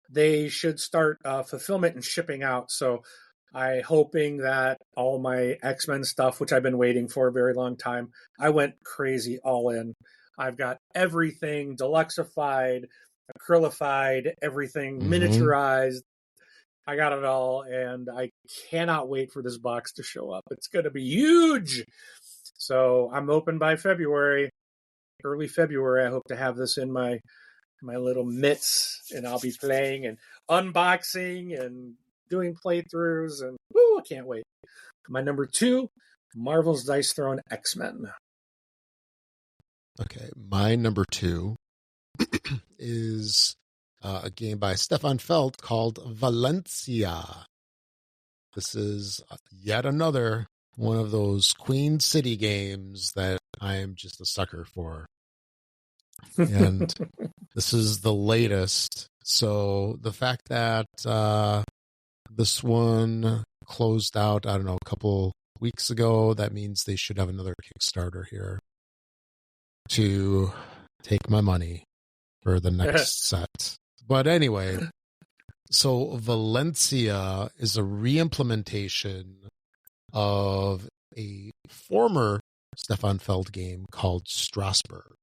they should start fulfillment and shipping out. So I hoping that all my X-Men stuff, which I've been waiting for a very long time, I went crazy all in. I've got everything deluxeified, acrylified, everything Mm-hmm. miniaturized. I got it all, and I cannot wait for this box to show up. It's going to be huge. So I'm open by February, early February. I hope to have this in my little mitts, and I'll be playing and unboxing and doing playthroughs, and woo, I can't wait. My number 2, Marvel's Dice Throne X-Men. Okay, my number 2 is a game by Stefan Feld called Valencia. This is yet another one of those Queen City games that I am just a sucker for. And this is the latest. So the fact that this one closed out, I don't know, a couple weeks ago, that means they should have another Kickstarter here to take my money for the next set. But anyway, so Valencia is a re-implementation of a former Stefan Feld game called Strasbourg.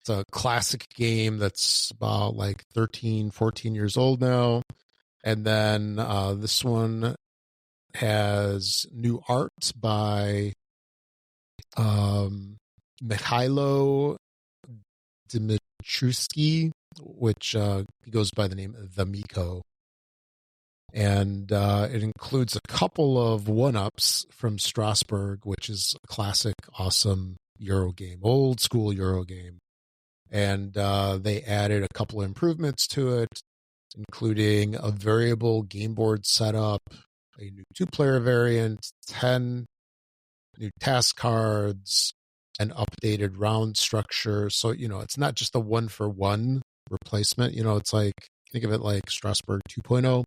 It's a classic game that's about like 13, 14 years old now. And then this one has new art by Mikhailo Dimitrusky, which he goes by the name of The Miko. And it includes a couple of one-ups from Strasbourg, which is a classic, awesome Euro game, old school Euro game. And they added a couple of improvements to it, including a variable game board setup, a new 2-player variant, 10 new task cards, an updated round structure. So, it's not just a one-for-one replacement. It's like, think of it like Strasbourg 2.0.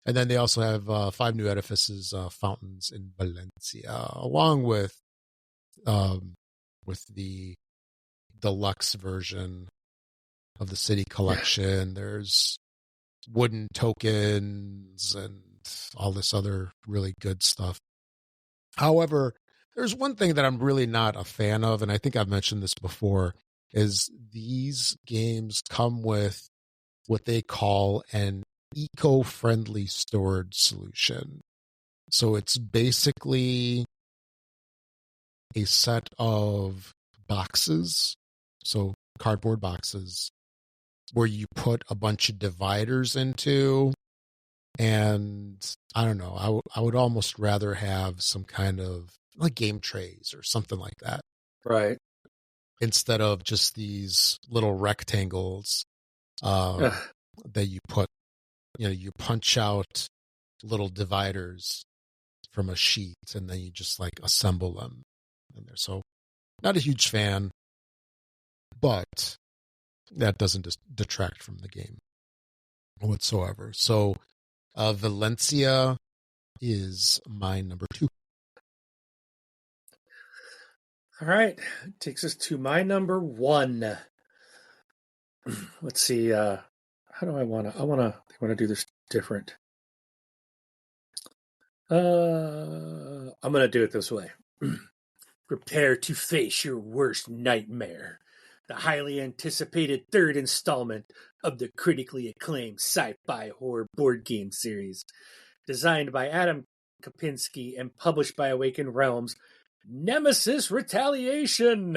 And then they also have 5 new edifices, fountains in Valencia, along with the deluxe version of the city collection. There's wooden tokens and all this other really good stuff. However, there's one thing that I'm really not a fan of, and I think I've mentioned this before, is these games come with what they call an eco-friendly storage solution. So it's basically a set of boxes, so cardboard boxes, where you put a bunch of dividers into. And I don't know, I would almost rather have some kind of like game trays or something like that. Right. Instead of just these little rectangles that you put, you punch out little dividers from a sheet and then you just like assemble them in there. So not a huge fan, but that doesn't detract from the game whatsoever. So Valencia is my number 2. All right. Takes us to my number 1. Let's see. How do I want to do this different. I'm going to do it this way. Prepare to face your worst nightmare. The highly anticipated 3rd installment of the critically acclaimed sci-fi horror board game series. Designed by Adam Kopinski and published by Awakened Realms, Nemesis Retaliation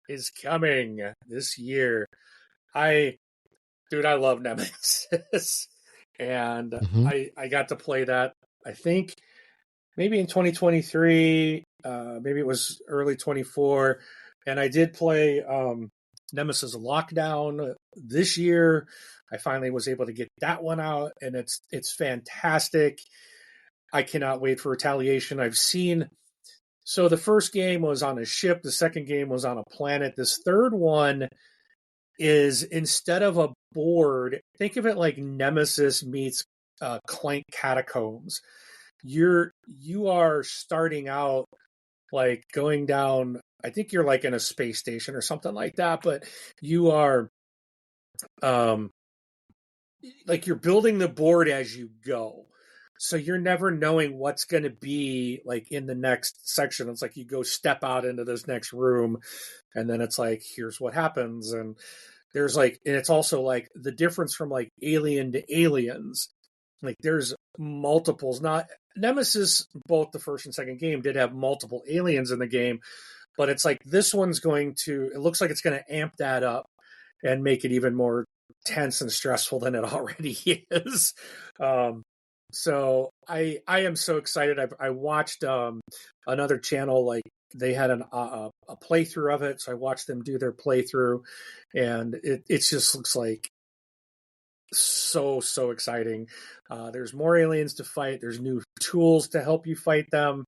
is coming this year. I love Nemesis. And I got to play that, I think, maybe in 2023, maybe it was early 24. And I did play Nemesis Lockdown this year. I finally was able to get that one out, and it's fantastic. I cannot wait for Retaliation. So the first game was on a ship. The second game was on a planet. This third one is, instead of a board, think of it like Nemesis meets Clank Catacombs. You are starting out like going down, I think you're like in a space station or something like that, but you are like you're building the board as you go. So you're never knowing what's going to be like in the next section. It's like you go step out into this next room and then it's like, here's what happens. And there's like, and it's also like the difference from like Alien to Aliens. Like there's multiples, not Nemesis, both the first and second game did have multiple aliens in the game, but it's like this one's going to, it looks like it's going to amp that up and make it even more tense and stressful than it already is. So I am so excited. I watched another channel, like they had a playthrough of it, so I watched them do their playthrough, and it just looks like so exciting. There's more aliens to fight. There's new tools to help you fight them,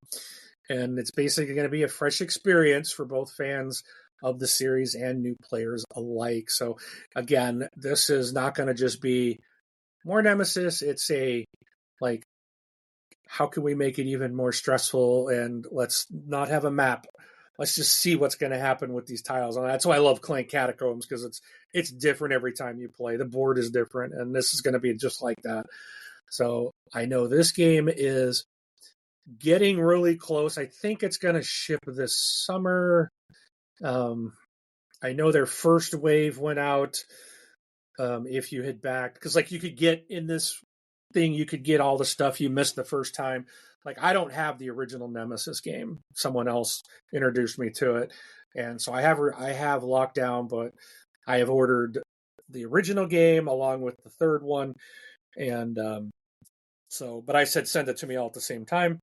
and it's basically going to be a fresh experience for both fans of the series and new players alike. So again, this is not going to just be more Nemesis. It's a like, how can we make it even more stressful? And let's not have a map. Let's just see what's going to happen with these tiles. And that's why I love Clank Catacombs, because it's different every time you play. The board is different, and this is going to be just like that. So I know this game is getting really close. I think it's going to ship this summer. I know their first wave went out. If you had backed, because like you could get in this thing, you could get all the stuff you missed the first time. Like I don't have the original Nemesis game. Someone else introduced me to it, and so I have Lockdown, but I have ordered the original game along with the third one, and but I said send it to me all at the same time.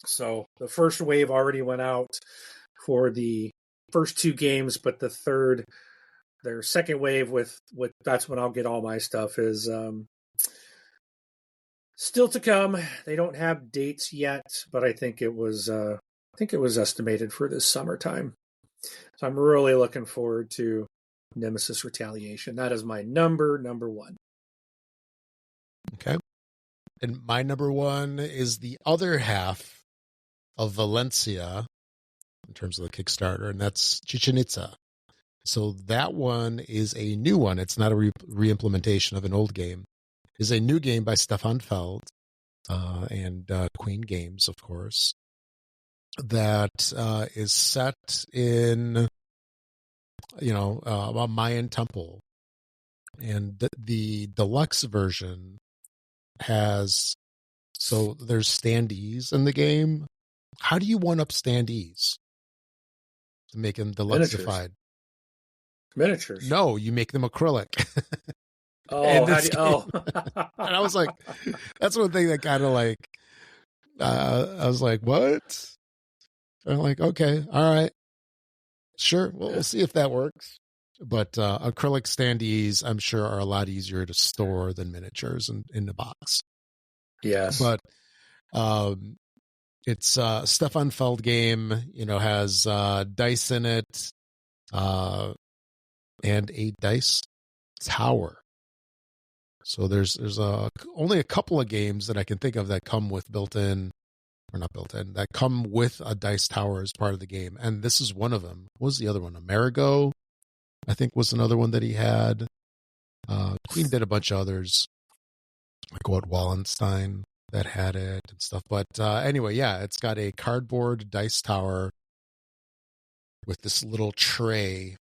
So the first wave already went out for the first two games, but their second wave with that's when I'll get all my stuff is still to come. They don't have dates yet, but I think it was estimated for this summertime. So I'm really looking forward to Nemesis Retaliation. That is my number one. Okay. And my number one is the other half of Valencia in terms of the Kickstarter, and that's Chichen Itza. So that one is a new one. It's not a re-implementation of an old game. It's a new game by Stefan Feld and Queen Games, of course, that is set in, a Mayan temple. And the deluxe version has, so there's standees in the game. How do you one-up standees to make them deluxeified? Miniatures. No, you make them acrylic. Oh, and I was like, that's one thing that kind of like, I was like, what? And I'm like, okay, all right, sure. Well, we'll see if that works. But acrylic standees, I'm sure, are a lot easier to store than miniatures in the box. Yes. But it's a Stefan Feld game, has dice in it and a dice tower. So there's only a couple of games that I can think of that come with that come with a dice tower as part of the game. And this is one of them. What was the other one? Amerigo, I think, was another one that he had. Queen did a bunch of others, like what, Wallenstein, that had it and stuff. But anyway, yeah, it's got a cardboard dice tower with this little tray,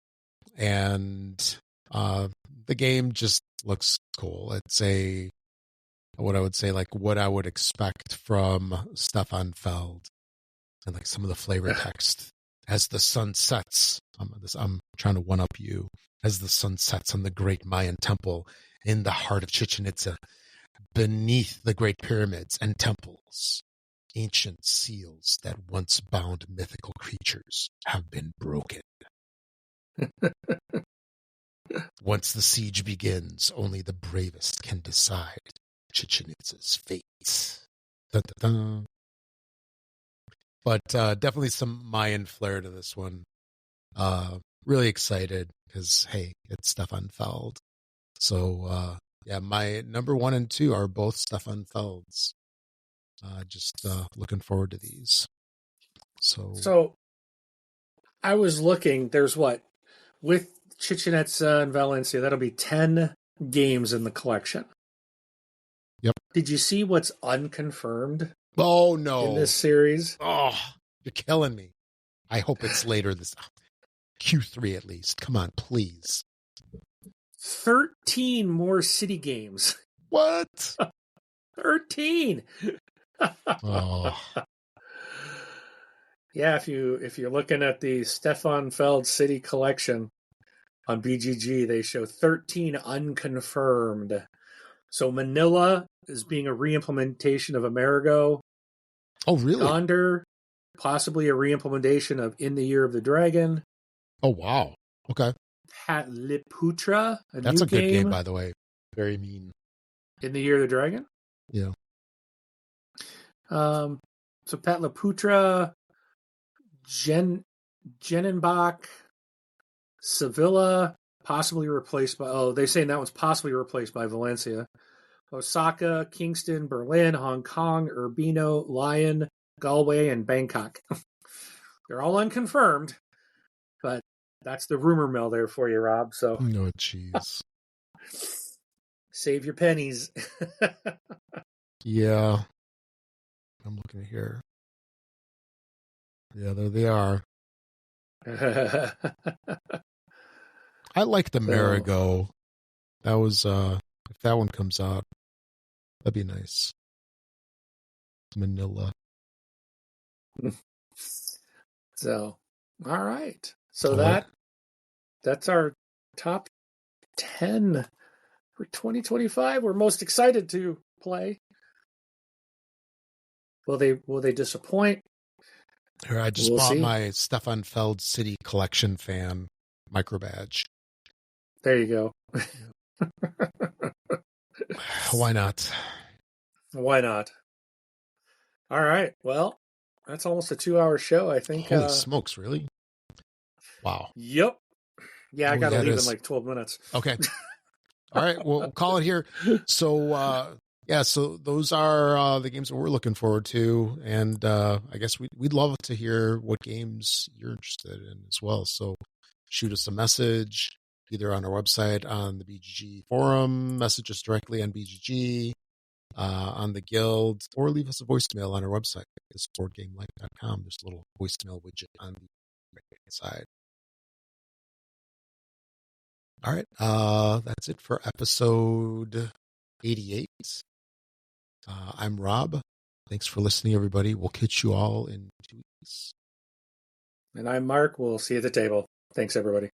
and the game just looks cool. It's what I would say, like what I would expect from Stefan Feld, and like some of the flavor text as the sun sets. I'm trying to one up you. As the sun sets on the great Mayan temple in the heart of Chichen Itza, beneath the great pyramids and temples, ancient seals that once bound mythical creatures have been broken. Once the siege begins, only the bravest can decide Chichen Itza's fate. Dun, dun, dun. But definitely some Mayan flair to this one. Really excited because, hey, it's Stefan Feld. So, yeah, my number 1 and 2 are both Stefan Feld's. Just looking forward to these. So I was looking, there's what? With Chichen Itza and Valencia, that'll be 10 games in the collection. Yep. Did you see what's unconfirmed Oh, no. in this series? Oh, you're killing me. I hope it's later this Q3 at least. Come on, please. 13 more City games. What? 13. Oh. Yeah, if you're looking at the Stefan Feld City collection on BGG, they show 13 unconfirmed. So Manila is being a reimplementation of Amerigo. Oh, really? Yonder, possibly a reimplementation of In the Year of the Dragon. Oh, wow. Okay. Patliputra, That's new a good game, by the way. Very mean. In the Year of the Dragon? Yeah. So Patliputra, Genenbach, Sevilla, possibly replaced by... they're saying that one's possibly replaced by Valencia. Osaka, Kingston, Berlin, Hong Kong, Urbino, Lyon, Galway, and Bangkok. They're all unconfirmed, but that's the rumor mill there for you, Rob. So, no, jeez. Save your pennies. Yeah. I'm looking here. Yeah, there they are. I like the Marigo. That was if that one comes out, that'd be nice. Manila. So, all right. So that's our top 10 for 2025. We're most excited to play. Will they disappoint? Here, I just bought my Stefan Feld City Collection fan micro badge. There you go. Why not? Why not? All right. Well, that's almost a 2-hour show, I think. Holy smokes, really? Wow. Yep. Yeah, I got to leave in like 12 minutes. Okay. All right. We'll call it here. So, so those are the games that we're looking forward to. And I guess we'd love to hear what games you're interested in as well. So shoot us a message either on our website, on the BGG forum, message us directly on BGG, on the Guild, or leave us a voicemail on our website, boardgamelife.com. There's a little voicemail widget on the right-hand side. All right. That's it for episode 88. I'm Rob. Thanks for listening, everybody. We'll catch you all in 2 weeks. And I'm Mark. We'll see you at the table. Thanks, everybody.